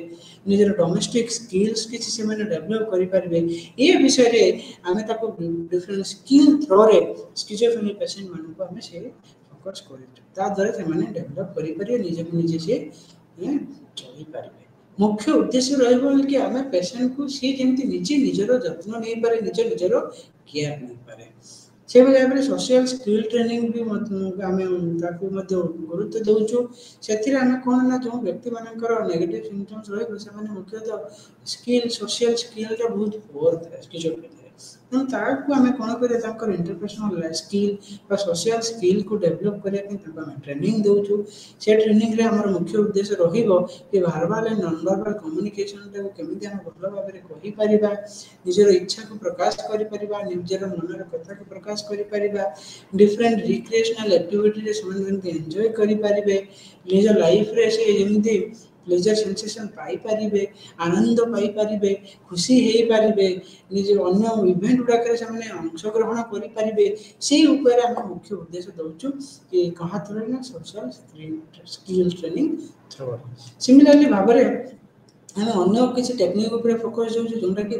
ନିଜର ଡୋମେଷ୍ଟିକ୍ ସ୍କିଲ୍ସ କିଛି ସେମାନେ ଡେଭଲପ୍ କରିପାରିବେ, ଏ ବିଷୟରେ ଆମେ ତାକୁ ଡିଫରେଣ୍ଟ ସ୍କିଲ୍ ଥ୍ରୋରେ ସ୍କିଜୋଫ୍ରେନିଆ ପେସେଣ୍ଟମାନଙ୍କୁ ଆମେ ସେ ଫୋକସ୍ କରିଛୁ। ତାଦ୍ୱାରା ସେମାନେ ଡେଭଲପ୍ କରିପାରିବେ, ନିଜକୁ ନିଜେ ସେ ଚଳିପାରିବେ। ମୁଖ୍ୟ ଉଦ୍ଦେଶ୍ୟ ରହିବ କି ଆମେ ପେସେଣ୍ଟକୁ ସିଏ ଯେମିତି ନିଜେ ନିଜର ଯତ୍ନ ନେଇପାରେ, ନିଜର କେୟାର ନେଇପାରେ। ସେଭଳି ଭାବରେ ସୋସିଆଲ୍ ସ୍କିଲ୍ ଟ୍ରେନିଂ ବି ଆମେ ତାକୁ ମଧ୍ୟ ଗୁରୁତ୍ୱ ଦେଉଛୁ। ସେଥିରେ ଆମେ କ'ଣ ନା ଯେଉଁ ବ୍ୟକ୍ତିମାନଙ୍କର ନେଗେଟିଭ୍ ସିମ୍ପଟମ୍ସ ରହିବ ସେମାନେ ମୁଖ୍ୟତଃ ସୋସିଆଲ୍ ସ୍କିଲ୍ଟା ବହୁତ ପୁଅର୍ ଥାଏ ସ୍କିଜୋଫ୍ରେନିଆରେ। ତେଣୁ ତାକୁ ଆମେ କ'ଣ କରିବା, ତାଙ୍କର ଇଣ୍ଟରପର୍ସନାଲ୍ ସ୍କିଲ୍ ବା ସୋସିଆଲ୍ ସ୍କିଲ୍କୁ ଡେଭଲପ୍ କରିବା ପାଇଁ ତାଙ୍କୁ ଆମେ ଟ୍ରେନିଂ ଦେଉଛୁ। ସେ ଟ୍ରେନିଂରେ ଆମର ମୁଖ୍ୟ ଉଦ୍ଦେଶ୍ୟ ରହିବ କି ଭାର୍ବାଲ୍ ଆଣ୍ଡ ନନ୍ ଭାର୍ବାଲ୍ କମ୍ୟୁନିକେସନ୍ଟାକୁ କେମିତି ଆମେ ଭଲ ଭାବରେ କହିପାରିବା, ନିଜର ଇଚ୍ଛାକୁ ପ୍ରକାଶ କରିପାରିବା, ନିଜର ମନର କଥାକୁ ପ୍ରକାଶ କରିପାରିବା, ଡିଫରେଣ୍ଟ ରିକ୍ରିଏସନାଲ୍ ଆକ୍ଟିଭିଟିରେ ସେମାନେ ଯେମିତି ଏନ୍ଜୟ କରିପାରିବେ, ନିଜ ଲାଇଫ୍ରେ ସେ ଯେମିତି ପ୍ଲେଜର୍ ସେନ୍ସେସନ୍ ପାଇପାରିବେ, ଆନନ୍ଦ ପାଇପାରିବେ, ଖୁସି ହେଇପାରିବେ, ନିଜ ଅନ୍ୟ ଇଭେଣ୍ଟ ଗୁଡ଼ାକରେ ସେମାନେ ଅଂଶଗ୍ରହଣ କରିପାରିବେ, ସେଇ ଉପରେ ଆମେ ମୁଖ୍ୟ ଉଦ୍ଦେଶ୍ୟ ଦେଉଛୁ କି କାହା ଥ୍ରୋରେ ନା ସୋସିଆଲ୍ ସ୍କିଲ୍ ଟ୍ରେନିଂ ଥ୍ରୋରେ। ସିମିଲାରଲି ଭାବରେ ଆମେ ଅନ୍ୟ କିଛି ଟେକ୍ନିକ୍ ଉପରେ ଫୋକସ୍ ଦେଉଛୁ ଯେଉଁଟାକି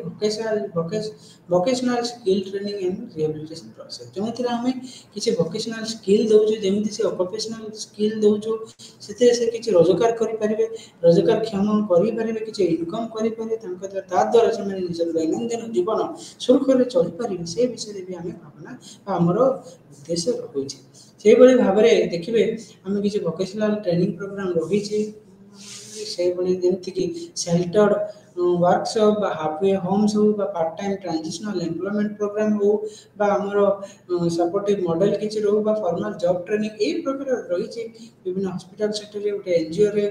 vocational skill training and rehabilitation process, ଯେଉଁଥିରେ ଆମେ କିଛି ଭୋକେସନାଲ୍ ସ୍କିଲ୍ ଦେଉଛୁ, ଯେମିତି ସେ ଅକୁପେସନାଲ୍ ସ୍କିଲ୍ ଦେଉଛୁ, ସେଥିରେ ସେ କିଛି ରୋଜଗାର କରିପାରିବେ, ରୋଜଗାରକ୍ଷମ କରିପାରିବେ, କିଛି ଇନକମ୍ କରିପାରିବେ, ତାଦ୍ୱାରା ସେମାନେ ନିଜର ଦୈନନ୍ଦିନ ଜୀବନ ସୁରୁଖୁରୁରେ ଚଳିପାରିବେ, ସେ ବିଷୟରେ ବି ଆମେ ଭାବନା ବା ଆମର ଉଦ୍ଦେଶ୍ୟ ରହୁଛି। ସେହିଭଳି ଭାବରେ ଦେଖିବେ ଆମେ କିଛି ଭୋକେସନାଲ୍ ଟ୍ରେନିଂ ପ୍ରୋଗ୍ରାମ୍ ରହିଛି, ସେଇଭଳି ଯେମିତିକି ସେଲ୍ଟର୍ଡ ୱାର୍କସପ୍ ବା ହାଫୱେ ହୋମ୍ସ ହେଉ ବା ପାର୍ଟ ଟାଇମ୍ ଟ୍ରାଞ୍ଜିସନାଲ୍ ଏମ୍ପ୍ଲୟମେଣ୍ଟ ପ୍ରୋଗ୍ରାମ୍ ହେଉ ବା ଆମର ସପୋର୍ଟିଭ୍ ମଡେଲ୍ କିଛି ରହୁ ବା ଫର୍ମାଲ୍ ଜବ୍ ଟ୍ରେନିଂ, ଏହି ପ୍ରକାର ରହିଛି। ବିଭିନ୍ନ ହସ୍ପିଟାଲ୍ ସେକ୍ଟରରେ, ଗୋଟେ ଏନ୍ଜିଓରେ,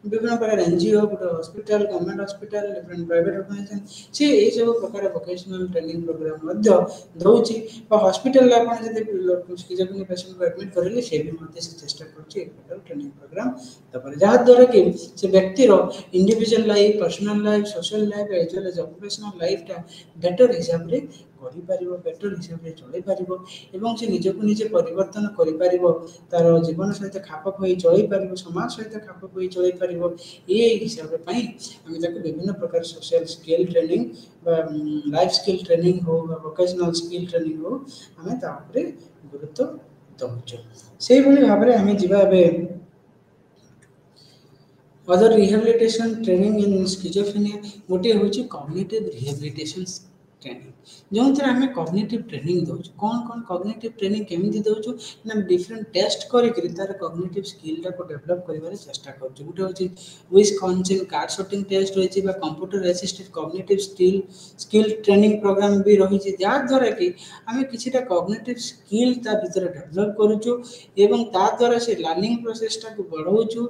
ବିଭିନ୍ନ ପ୍ରକାର ଏନ୍ଜିଓ, ଗୋଟେ hospital, government hospital, different private organisation, ସେ ଏହିସବୁ ପ୍ରକାର ଭୋକେସନାଲ୍ ଟ୍ରେନିଂ ପ୍ରୋଗ୍ରାମ୍ ମଧ୍ୟ ଦେଉଛି। ବା ହସ୍ପିଟାଲରେ ଆପଣ ଯଦି ସ୍କିଜୋଫ୍ରେନିଆ ପେସେଣ୍ଟକୁ ଆଡମିଟ୍ କରିଲେ ସେ ବି ମଧ୍ୟ ସେ ଚେଷ୍ଟା କରୁଛି ଏ ପ୍ରକାର ଟ୍ରେନିଂ ପ୍ରୋଗ୍ରାମ୍ ଦେବାରେ, ଯାହାଦ୍ୱାରା କି ସେ ବ୍ୟକ୍ତିର individual life, personal life, social life as well as occupational ଲାଇଫ୍ଟା ବେଟର୍ ହିସାବରେ କରିପାରିବ, ବେଟର୍ ହିସାବରେ ଚଳିପାରିବ ଏବଂ ସେ ନିଜକୁ ନିଜେ ପରିବର୍ତ୍ତନ କରିପାରିବ, ତା'ର ଜୀବନ ସହିତ ଖାପ ଖୁଆଇ ଚଳିପାରିବ, ସମାଜ ସହିତ ଖାପ ଖୁଆଇ ଚଳିପାରିବ। ଏ ହିସାବ ପାଇଁ ଆମେ ତାକୁ ବିଭିନ୍ନ ପ୍ରକାର ସୋସିଆଲ୍ ସ୍କିଲ୍ ଟ୍ରେନିଂ ବା ଲାଇଫ୍ ସ୍କିଲ୍ ଟ୍ରେନିଂ ହେଉ ବା ଭୋକେସନାଲ୍ ସ୍କିଲ୍ ଟ୍ରେନିଂ ହେଉ ଆମେ ତା ଉପରେ ଗୁରୁତ୍ୱ ଦେଉଛୁ। ସେଇଭଳି ଭାବରେ ଆମେ ଯିବା ଏବେ other rehabilitation training in schizophrenia. ଗୋଟିଏ ହେଉଛି କଗ୍ନିଟିଭ୍ ରିହାବିଲିଟେସନ୍ ଟ୍ରେନିଂ, ଯେଉଁଥିରେ ଆମେ କଗ୍ନିଟିଭ୍ ଟ୍ରେନିଂ ଦେଉଛୁ। କ'ଣ କଗ୍ନିଟିଭ୍ ଟ୍ରେନିଂ କେମିତି ଦେଉଛୁ ନା ଡିଫରେଣ୍ଟ ଟେଷ୍ଟ କରିକିରି ତା'ର କଗ୍ନିଟିଭ୍ ସ୍କିଲ୍ଟାକୁ ଡେଭଲପ୍ କରିବାରେ ଚେଷ୍ଟା କରୁଛୁ। ଗୋଟେ ହେଉଛି ୱିସ୍କନ୍ସିନ୍ କାର୍ଡ଼ ସଟିଂ ଟେଷ୍ଟ ରହିଛି ବା computer assisted cognitive skill training programme ବି ରହିଛି, ଯାହାଦ୍ୱାରା କି ଆମେ କିଛିଟା କଗ୍ନିଟିଭ୍ ସ୍କିଲ୍ ତା ଭିତରେ ଡେଭଲପ୍ କରୁଛୁ ଏବଂ ତାଦ୍ୱାରା ସେ ଲର୍ଣ୍ଣିଂ ପ୍ରୋସେସଟାକୁ ବଢ଼ାଉଛୁ,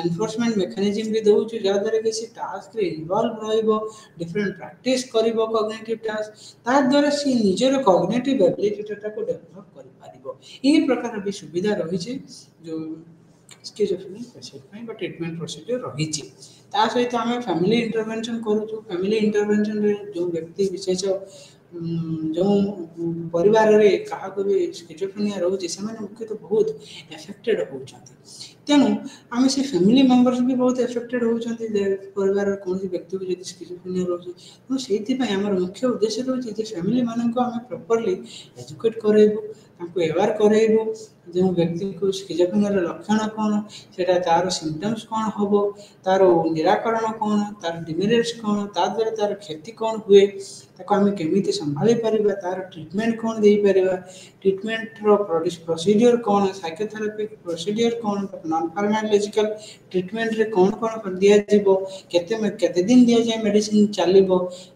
ଏନଫୋର୍ସମେଣ୍ଟ ମେକାନିଜିମ୍ ବି ଦେଉଛୁ, ଯାହାଦ୍ୱାରା କି ସେ ଟାସ୍କରେ ଇନଭଲ୍ଭ ରହିବ, ଡିଫରେଣ୍ଟ ପ୍ରାକ୍ଟିସ୍ କରିବ କଗ୍ନିଟିଭ୍ ଟାସ୍କ, ତାଦ୍ୱାରା ସେ ନିଜର କଗ୍ନିଟିଭ୍ ଏବିଲିଟିଟାକୁ ଡେଭଲପ୍ କରିପାରିବ। ଏହି ପ୍ରକାର ବି ସୁବିଧା ରହିଛି ଯେଉଁ ସ୍କିଜୋଫ୍ରେନିଆ ପେସେଣ୍ଟ ପାଇଁ ବା ଟ୍ରିଟମେଣ୍ଟ ପ୍ରୋସିଡିଓର ରହିଛି। ତା ସହିତ ଆମେ ଫ୍ୟାମିଲି ଇଣ୍ଟରଭେନସନ୍ କରୁଛୁ। ଫ୍ୟାମିଲି ଇଣ୍ଟରଭେନସନ୍ରେ ଯେଉଁ ବ୍ୟକ୍ତି ବିଶେଷ ଯେଉଁ ପରିବାରରେ କାହାକୁ ବି ସ୍କିଜୋଫ୍ରେନିଆ ରହୁଛି ସେମାନେ ମୁଖ୍ୟତଃ ବହୁତ ଏଫେକ୍ଟେଡ୍ ହେଉଛନ୍ତି। ତେଣୁ ଆମେ ସେ ଫ୍ୟାମିଲି ମେମ୍ବର୍ସ ବି ବହୁତ ଏଫେକ୍ଟେଡ୍ ହେଉଛନ୍ତି, ପରିବାରର କୌଣସି ବ୍ୟକ୍ତିକୁ ଯଦି ସ୍କିଜୋଫ୍ରେନିଆ ରହୁଛି। ତେଣୁ ସେଇଥିପାଇଁ ଆମର ମୁଖ୍ୟ ଉଦ୍ଦେଶ୍ୟ ରହୁଛି ଯେ ଫ୍ୟାମିଲିମାନଙ୍କୁ ଆମେ ପ୍ରପରଲି ଏଜୁକେଟ୍ କରାଇବୁ, ତାଙ୍କୁ ଆୱାର୍ କରାଇବୁ, ଯେଉଁ ବ୍ୟକ୍ତିକୁ ସ୍କିଜୋଫ୍ରେନିଆର ଲକ୍ଷଣ କ'ଣ, ସେଇଟା ତା'ର ସିମ୍ପଟମ୍ସ କ'ଣ ହେବ, ତା'ର ନିରାକରଣ କ'ଣ, ତା'ର ଡିମେରିଟ୍ସ କ'ଣ, ତାଦ୍ୱାରା ତା'ର କ୍ଷତି କ'ଣ ହୁଏ, ତାକୁ ଆମେ କେମିତି ସମ୍ଭାଳି ପାରିବା, ତାର ଟ୍ରିଟମେଣ୍ଟ କ'ଣ ଦେଇପାରିବା, ଟ୍ରିଟମେଣ୍ଟର ପ୍ରୋସିଡ଼ିଓର କ'ଣ, ସାଇକୋଥେରାପି ପ୍ରୋସିଡ଼ିଓର କ'ଣ, ନନ୍ ଫାର୍ମାଲୋଜିକାଲ ଟ୍ରିଟମେଣ୍ଟରେ କ'ଣ କ'ଣ ଦିଆଯିବ, କେତେ ଦିନ ଦିଆଯାଏ ମେଡ଼ିସିନ ଚାଲିବ,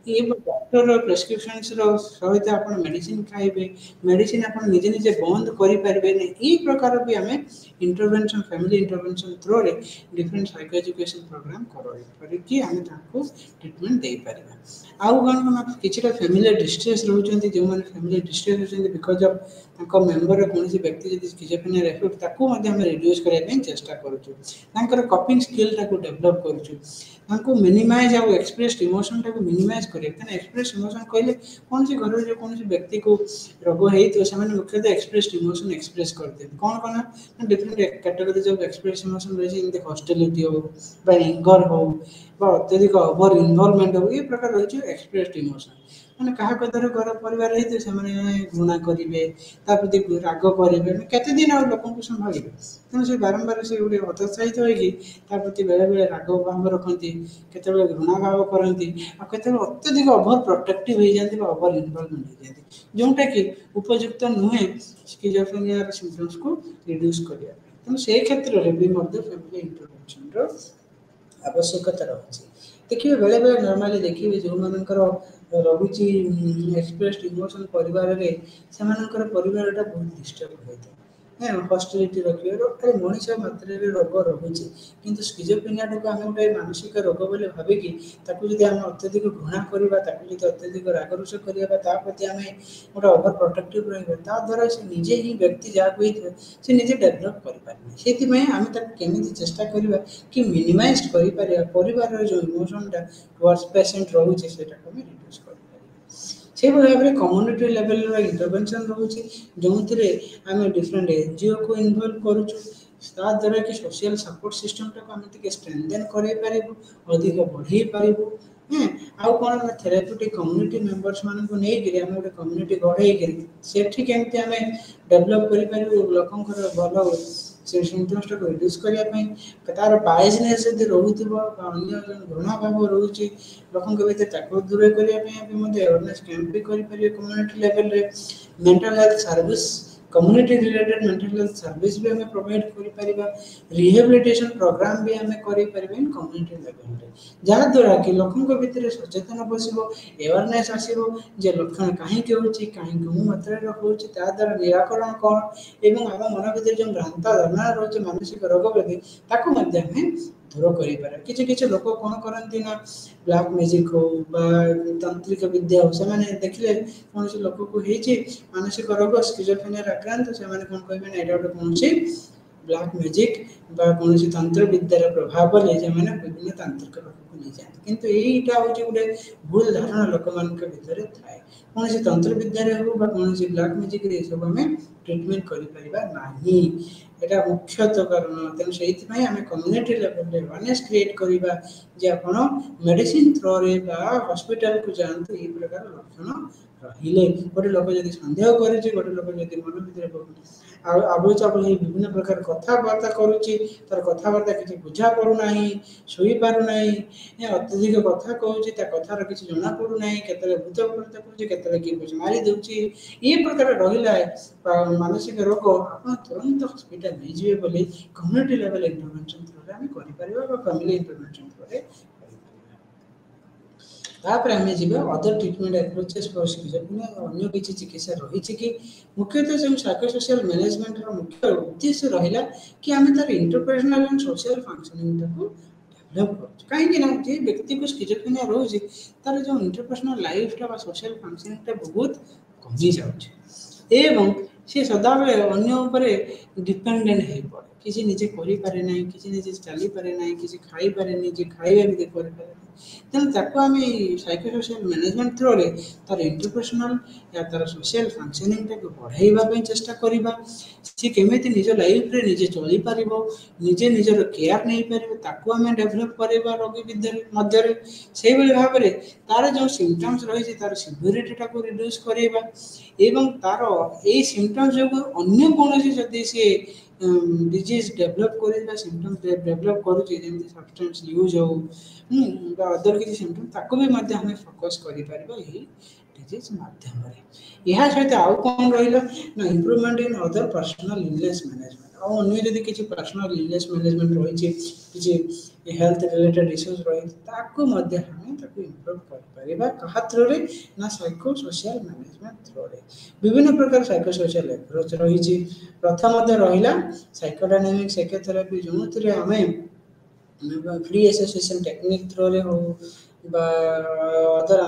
ଏ ଡକ୍ଟର ପ୍ରେସ୍କ୍ରିପସନ୍ସର ସହିତ ଆପଣ ମେଡ଼ିସିନ ଖାଇବେ, ମେଡ଼ିସିନ ଆପଣ ନିଜେ ନିଜେ ବନ୍ଦ କରିପାରିବେନି। এই ପ୍ରକାର ବି ଆମେ ଇଣ୍ଟରଭେନସନ୍ ଫ୍ୟାମିଲି ଇଣ୍ଟରଭେନସନ୍ ଥ୍ରୋରେ ଡିଫରେଣ୍ଟ ସାଇକୋ ଏଜୁକେସନ୍ ପ୍ରୋଗ୍ରାମ କରିକି ଆମେ ତାଙ୍କୁ ଟ୍ରିଟମେଣ୍ଟ ଦେଇପାରିବା। ଆଉ କ'ଣ କ'ଣ କିଛିଟା ଫ୍ୟାମିଲି ଡିଷ୍ଟ୍ରେସ୍ ରହୁଛନ୍ତି, ଯେଉଁମାନେ ଫ୍ୟାମିଲି ଡିଷ୍ଟ୍ରେସ୍ ରହୁଛନ୍ତି ବିକଜ ଅଫ୍ ତାଙ୍କ ମେମ୍ବରର କୌଣସି ବ୍ୟକ୍ତି ଯଦି ସ୍କିଜୋଫ୍ରେନିଆ ଏଫେକ୍ଟ, ତାକୁ ମଧ୍ୟ ଆମେ ରିଡ୍ୟୁସ୍ କରିବା ପାଇଁ ଚେଷ୍ଟା କରୁଛୁ। ତାଙ୍କର କପିଂ ସ୍କିଲ୍ଟାକୁ ଡେଭଲପ୍ କରୁଛୁ, ତାଙ୍କୁ ମିନିମାଇଜ୍ ଆଉ ଏକ୍ସପ୍ରେସ୍ଡ ଇମୋସନଟାକୁ ମିନିମାଇଜ୍ କରିବା। କାହିଁକିନା ଏକ୍ସପ୍ରେସ୍ ଇମୋସନ କହିଲେ କୌଣସି ଘରରେ ଯେଉଁ କୌଣସି ବ୍ୟକ୍ତିକୁ ରୋଗ ହେଇଥିବ ସେମାନେ ମୁଖ୍ୟତଃ ଏକ୍ସପ୍ରେସ୍ଡ ଇମୋସନ ଏକ୍ସପ୍ରେସ୍ କରିଦିଅନ୍ତି। କ'ଣ କ'ଣ ନା different categories of express emotion ରହିଛି, ଯେମିତି ହସ୍ଟିଲିଟି ହଉ ବା ଏଙ୍ଗର ହଉ ବା ଅତ୍ୟଧିକ ଓଭର ଇନଭଲଭମେଣ୍ଟ ହଉ, ଏ ପ୍ରକାର ରହିଛି ଏକ୍ସପ୍ରେସ୍ଡ ଇମୋସନ। ମାନେ କାହା କଥାରେ ଘର ପରିବାର ହେଇଥିବ ସେମାନେ ଘୃଣା କରିବେ, ତା ପ୍ରତି ରାଗ କରିବେ, କେତେ ଦିନ ଆଉ ଲୋକଙ୍କୁ ସମ୍ଭାଳିବେ। ତେଣୁ ସେ ବାରମ୍ବାର ସେ ଗୋଟେ ହତୋତ୍ସାହିତ ହୋଇକି ତା ପ୍ରତି ବେଳେବେଳେ ରାଗ ଭାବ ରଖନ୍ତି, କେତେବେଳେ ଘୃଣା ଭାବ କରନ୍ତି, ଆଉ କେତେବେଳେ ଅତ୍ୟଧିକ ଓଭର ପ୍ରୋଟେକ୍ଟିଭ ହେଇଯାନ୍ତି ବା ଓଭର ଇନଭଲଭମେଣ୍ଟ ହେଇଯାନ୍ତି, ଯେଉଁଟାକି ଉପଯୁକ୍ତ ନୁହେଁ ସ୍କିଜୋଫ୍ରେନିଆର ସିମ୍ପଟମ୍ସକୁ ରିଡ୍ୟୁସ୍ କରିବା ପାଇଁ। ତେଣୁ ସେ କ୍ଷେତ୍ରରେ ବି ମଧ୍ୟ ଫ୍ୟାମିଲି ଇଣ୍ଟରଭେନସନ୍ର ଆବଶ୍ୟକତା ରହିଛି। ଦେଖିବେ ବେଳେବେଳେ ନର୍ମାଲି ଦେଖିବେ ଯେଉଁମାନଙ୍କର ରହୁଛି ଏକ୍ସପ୍ରେସ୍ଡ ଇମୋସନ ପରିବାରରେ, ସେମାନଙ୍କର ପରିବାରଟା ବହୁତ ଡିଷ୍ଟର୍ବ ହୋଇଥାଏ। ହସ୍ଟିଲିଟି ରଖିବେ, ମଣିଷ ମାତ୍ରାରେ ରୋଗ ରହୁଛି, କିନ୍ତୁ ସ୍କିଜୋଫ୍ରେନିଆଟାକୁ ଆମେ ଗୋଟେ ମାନସିକ ରୋଗ ବୋଲି ଭାବିକି ତାକୁ ଯଦି ଆମେ ଅତ୍ୟଧିକ ଘୃଣା କରିବା, ତାକୁ ଯଦି ଅତ୍ୟଧିକ ରାଗରୁଷ କରିବା, ତା ପ୍ରତି ଆମେ ଗୋଟେ ଓଭର ପ୍ରୋଟେକ୍ଟିଭ ରହିବା, ତା ଦ୍ୱାରା ସେ ନିଜେ ହିଁ ବ୍ୟକ୍ତି ଯାହାକୁ ହେଇଥିବ ସେ ନିଜେ ଡେଭଲପ୍ କରିପାରିବେ। ସେଥିପାଇଁ ଆମେ ତାକୁ କେମିତି ଚେଷ୍ଟା କରିବା କି ମିନିମାଇଜ୍ କରିପାରିବା, ପରିବାରର ଯେଉଁ ଇମୋସନଟା ଟୁୱାର୍ଡସ୍ ପେସେଣ୍ଟ ରହୁଛି ସେଇଟାକୁ ଆମେ ରିଡ୍ୟୁସ୍ କରିପାରିବା। ସେଇଭଳି ଭାବରେ କମ୍ୟୁନିଟି ଲେଭେଲର ଇଣ୍ଟରଭେନସନ୍ ରହୁଛି, ଯେଉଁଥିରେ ଆମେ ଡିଫରେଣ୍ଟ ଏନ୍ଜିଓକୁ ଇନଭଲ୍ଭ କରୁଛୁ, ତାଦ୍ୱାରା କି ସୋସିଆଲ ସପୋର୍ଟ ସିଷ୍ଟମଟାକୁ ଆମେ ଟିକେ ଷ୍ଟ୍ରେନ୍ଥେନ୍ କରାଇ ପାରିବୁ, ଅଧିକ ବଢ଼େଇ ପାରିବୁ। ଆଉ କ'ଣ ନା ଥେରାପ୍ୟୁଟିକ୍ କମ୍ୟୁନିଟି ମେମ୍ବର୍ସମାନଙ୍କୁ ନେଇକରି ଆମେ ଗୋଟେ କମ୍ୟୁନିଟି ଗଢ଼େଇକରି ସେଠି କେମିତି ଆମେ ଡେଭଲପ୍ କରିପାରିବୁ ଲୋକଙ୍କର ଭଲ ସେ ସିମ୍ପଟମ୍ସଟାକୁ ରିଡ୍ୟୁସ୍ କରିବା ପାଇଁ। ତାର ବାୟସନେସ୍ ଯଦି ରହୁଥିବ ବା ଅନ୍ୟ ଘୃଣା ଭାବ ରହୁଛି ଲୋକଙ୍କ ଭିତରେ, ତାକୁ ଦୂର କରିବା ପାଇଁ ଆମେ ମଧ୍ୟ ଆୱାରନେସ୍ କ୍ୟାମ୍ପ ବି କରିପାରିବେ କମ୍ୟୁନିଟି ଲେଭେଲରେ। Mental health service, community related mental health service ବି ଆମେ ପ୍ରୋଭାଇଡ଼ କରିପାରିବା, ରିହେବିଲିଟେସନ୍ ପ୍ରୋଗ୍ରାମ ବି ଆମେ କରିପାରିବା କମ୍ୟୁନିଟି ଲେଭେଲରେ, ଯାହାଦ୍ୱାରା କି ଲୋକଙ୍କ ଭିତରେ ସଚେତନ ବସିବ, ଆୱାରନେସ୍ ଆସିବ ଯେ ଲକ୍ଷଣ କାହିଁକି ହେଉଛି, କାହିଁକି କେଉଁ ମାତ୍ରାରେ ହେଉଛି, ତା ଦ୍ୱାରା ନିରାକରଣ କ'ଣ, ଏବଂ ଆମ ମନ ଭିତରେ ଯେଉଁ ଭ୍ରାନ୍ତ ଧାରଣା ରହୁଛି ମାନସିକ ରୋଗ ପ୍ରତି, ତାକୁ ମଧ୍ୟ ଆମେ ଦୂର କରିପାରିବା। କିଛି କିଛି ଲୋକ କ'ଣ କରନ୍ତି ନା ବ୍ଲାକ୍ ମ୍ୟାଜିକ୍ ହଉ ବା ତାନ୍ତ୍ରିକ ବିଦ୍ୟା ହଉ, ସେମାନେ ଦେଖିଲେ କୌଣସି ଲୋକକୁ ହେଇଛି ମାନସିକ ରୋଗ ସ୍କିଜୋଫ୍ରେନିଆରେ ଆକ୍ରାନ୍ତ, ସେମାନେ କ'ଣ କହିବେ ନା ଏଇଟା ଗୋଟେ କୌଣସି ବ୍ଲାକ୍ ମ୍ୟାଜିକ୍ ବା କୌଣସି ତନ୍ତ୍ର ବିଦ୍ୟାର ପ୍ରଭାବ ବୋଲି ସେମାନେ ବିଭିନ୍ନ ତାନ୍ତ୍ରିକ ପାଖକୁ ନେଇଯାଆନ୍ତି। କିନ୍ତୁ ଏଇଟା ହେଉଛି ଗୋଟେ ଭୁଲ ଧାରଣା ଲୋକମାନଙ୍କ ଭିତରେ ଥାଏ। କୌଣସି ତନ୍ତ୍ର ବିଦ୍ୟାରେ ହେଉ ବା କୌଣସି ବ୍ଲାକ୍ ମ୍ୟାଜିକ୍ରେ ଏସବୁ ଆମେ ଟ୍ରିଟମେଣ୍ଟ କରିପାରିବା ନାହିଁ, ଏଇଟା ମୁଖ୍ୟତଃ କାରଣ। ତେଣୁ ସେଇଥିପାଇଁ ଆମେ କମ୍ୟୁନିଟି ଲେଭେଲରେ ଆୱାରନେସ୍ କ୍ରିଏଟ୍ କରିବା ଯେ ଆପଣ ମେଡ଼ିସିନ ଥ୍ରୋରେ ବା ହସ୍ପିଟାଲକୁ ଯାଆନ୍ତୁ ଏହି ପ୍ରକାର ଲକ୍ଷଣ ରହିଲେ। ଗୋଟେ ଲୋକ ଯଦି ସନ୍ଦେହ କରୁଛି, ଗୋଟେ ଲୋକ ଯଦି ମନ ଭିତରେ ଆଉ ଆବୁଳ ଚାବୁଳ ହେଇ ବିଭିନ୍ନ ପ୍ରକାର କଥାବାର୍ତ୍ତା କରୁଛି, ତାର କଥାବାର୍ତ୍ତା କିଛି ବୁଝା ପଡ଼ୁନାହିଁ, ଶୋଇପାରୁନାହିଁ, ଅତ୍ୟଧିକ କଥା କହୁଛି, ତା କଥାର କିଛି ଜଣାପଡ଼ୁନାହିଁ, କେତେବେଳେ ଭୂତ ପ୍ରେତ କହୁଛି, କେତେବେଳେ କିଏ କିଛି ମାରି ଦେଉଛି, ଏ ପ୍ରକାର ରହିଲା ମାନସିକ ରୋଗ, ଆପଣ ତୁରନ୍ତ ହସ୍ପିଟାଲ ନେଇଯିବେ ବୋଲି କମ୍ୟୁନିଟି ଲେଭେଲ ଇଣ୍ଟରଭେନସନ୍ ଥ୍ରୋରେ ଆମେ କରିପାରିବା ବା ଫ୍ୟାମିଲି ଇଣ୍ଟରଭେନସନ୍ ଥ୍ରୋରେ କରିପାରିବା। ତାପରେ ଆମେ ଯିବା ଅଦର ଟ୍ରିଟମେଣ୍ଟ ଆପ୍ରୋଚେସ୍ ଫର ସ୍କିଜୋଫ୍ରେନିଆ। ଅନ୍ୟ କିଛି ଚିକିତ୍ସା ରହିଛି କି? ମୁଖ୍ୟତଃ ଯେଉଁ ସାଇକୋସୋସିଆଲ ମ୍ୟାନେଜମେଣ୍ଟର ମୁଖ୍ୟ ଉଦ୍ଦେଶ୍ୟ ରହିଲା କି ଆମେ ତାର ଇଣ୍ଟରପର୍ସନାଲ ଆଣ୍ଡ ସୋସିଆଲ ଫଙ୍କସନିଂଟାକୁ ଡେଭଲପ୍ କରୁଛୁ। କାହିଁକି ନା ଯେ ବ୍ୟକ୍ତିକୁ ସ୍କିଜୋଫ୍ରେନିଆ ରହୁଛି ତାର ଯେଉଁ ଇଣ୍ଟରପର୍ସନାଲ ଲାଇଫଟା ବା ସୋସିଆଲ ଫଙ୍କସନିଂଟା ବହୁତ କମିଯାଉଛି ଏବଂ ସେ ସଦାବେଳେ ଅନ୍ୟ ଉପରେ ଡିପେଣ୍ଡେଣ୍ଟ ହେଇପଡ଼େ, କିଛି ନିଜେ କରିପାରେ ନାହିଁ, କିଛି ନିଜେ ଚାଲିପାରେ ନାହିଁ, କିଛି ଖାଇପାରେ ନିଜେ ଖାଇବା ବି କରିପାରେ ନାହିଁ। ତେଣୁ ତାକୁ ଆମେ ସାଇକୋସୋସିଆଲ ମ୍ୟାନେଜମେଣ୍ଟ ଥ୍ରୋରେ ତାର ଇଣ୍ଟରପର୍ସନାଲ ତାର ସୋସିଆଲ ଫଙ୍କସନିଂଟାକୁ ବଢ଼ାଇବା ପାଇଁ ଚେଷ୍ଟା କରିବା। ସେ କେମିତି ନିଜ ଲାଇଫରେ ନିଜେ ଚଳିପାରିବ, ନିଜେ ନିଜର କେୟାର ନେଇପାରିବ, ତାକୁ ଆମେ ଡେଭଲପ୍ କରିବା ରୋଗୀ ମଧ୍ୟରେ। ସେଇଭଳି ଭାବରେ ତାର ଯେଉଁ ସିମ୍ପଟମ୍ସ ରହିଛି ତାର ସିଭିରିଟିଟାକୁ ରିଡ୍ୟୁସ୍ କରିବା ଏବଂ ତାର ଏଇ ସିମ୍ପଟମ୍ସ ଯୋଗୁଁ ଅନ୍ୟ କୌଣସି ଯଦି ସିଏ डिजीज डेभलप कर सिम्पटम डेभलप करुचे जमी सब्सटेंस यूज हो अदर किसी सिम्पटम ताको भी मध्य हमें फोकस करें डिजीज माध्यम यह सहित आउ कौन रहा ना improvement in other personal illness management अन्य जदि किसी पर्सनल इलनेस मैनेजमेंट रही किसी हेल्थ रिलेटेड इश्यूज रही ताको मध्य हमें ताको इम्प्रूव कर कहा थ्रो रे ना साइको सोशल मैनेजमेंट थ्रो रे विभिन्न प्रकार साइको सोशल एप्रोच रही प्रथम रहा साइकोडायनामिक साइकोथेरापी जो थे आम फ्री एसोसिएशन टेक्निक थ्रो रे हो अदर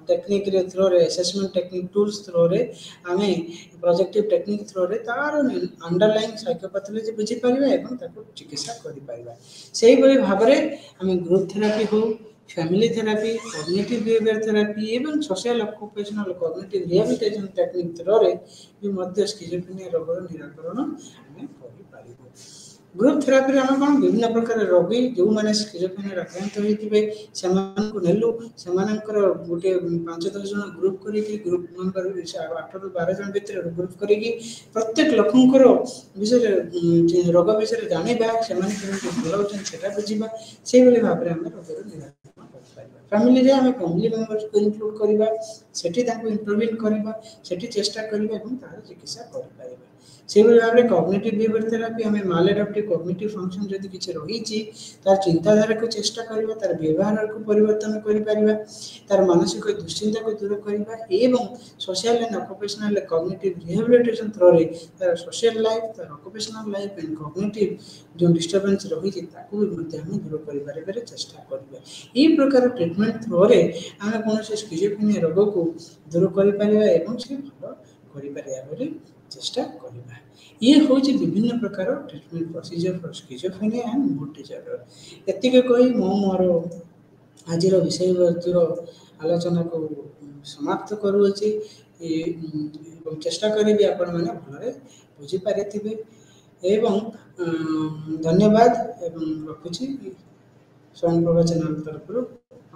टेक्निक रे थ्रो रे असेसमेंट टेक्निक टूल्स थ्रो रे आम प्रोजेक्टिव टेक्निक थ्रो रे तार अंडरलाइन साइकोपैथोलॉजी बुझी पारिबा एवं ताको चिकित्सा करि पारिबा सेही भली भाबरे आम ग्रुप थेरापी हो family therapy cognitive behaviour therapy एवं social occupational cognitive rehabilitation technique through रे भी मध्य स्किजोफ्रेनिया रोगर निराकरण आम करि पारिबो ग्रुप थेरापी आम कौन विभिन्न प्रकार रोगी जो मैंने स्किजोफ्रेनिया आक्रांत होते नेलु से गोटे 5-10 जन ग्रुप ग्रुप मेम्बर 8-12 जन भितर ग्रुप कर प्रत्येक लोकंर विषय रोग विषय जाना से भल होता बुझा से भाव में आम रोगर निराकरण फैमिली रे आम फैमिली मेम्बर्स को इनक्लूड करवा सेठी इंटरव्यून करवा सेठी चेष्टा करवा तार चिकित्सा कर से भाव में कॉग्निटिव बिहेवियर थेरापी आम माल एडाप्टिव कॉग्निटिव फंक्शन जदि किसी रही तार चिंताधारा को चेष्टा करवा तार व्यवहार को परिवर्तन करिपारिबा तार मानसिक दुश्चिंता को दूर करवा एवं social and occupational cognitive rehabilitation through रे तार सोशल लाइफ तार ऑक्युपेशनल लाइफ एंड कॉग्निटिव जो डिस्टर्बेंस रही ताकू भी मध्य हम दूर करिपारे चेष्टा करबा ई प्रकार ट्रीटमेंट थ्रो रे आम कौन स्किजोफ्रेनिया रोग को दूर करिपारिबा एवं से भल करिपारिबा बोली चेष्टा करवा ये हूँ विभिन्न प्रकार treatment procedure for schizophrenia and mood disorder एतिक कही मोर आज विषय वस्तुर आलोचना को समाप्त करुँचे चेष्टा करी आपण मैंने भल बुझीपारे एवं धन्यवाद एवं रखुची स्वयं प्रभा चैनल तरफ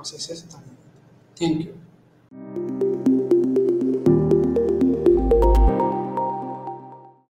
अशेष धन्यवाद थैंक यू।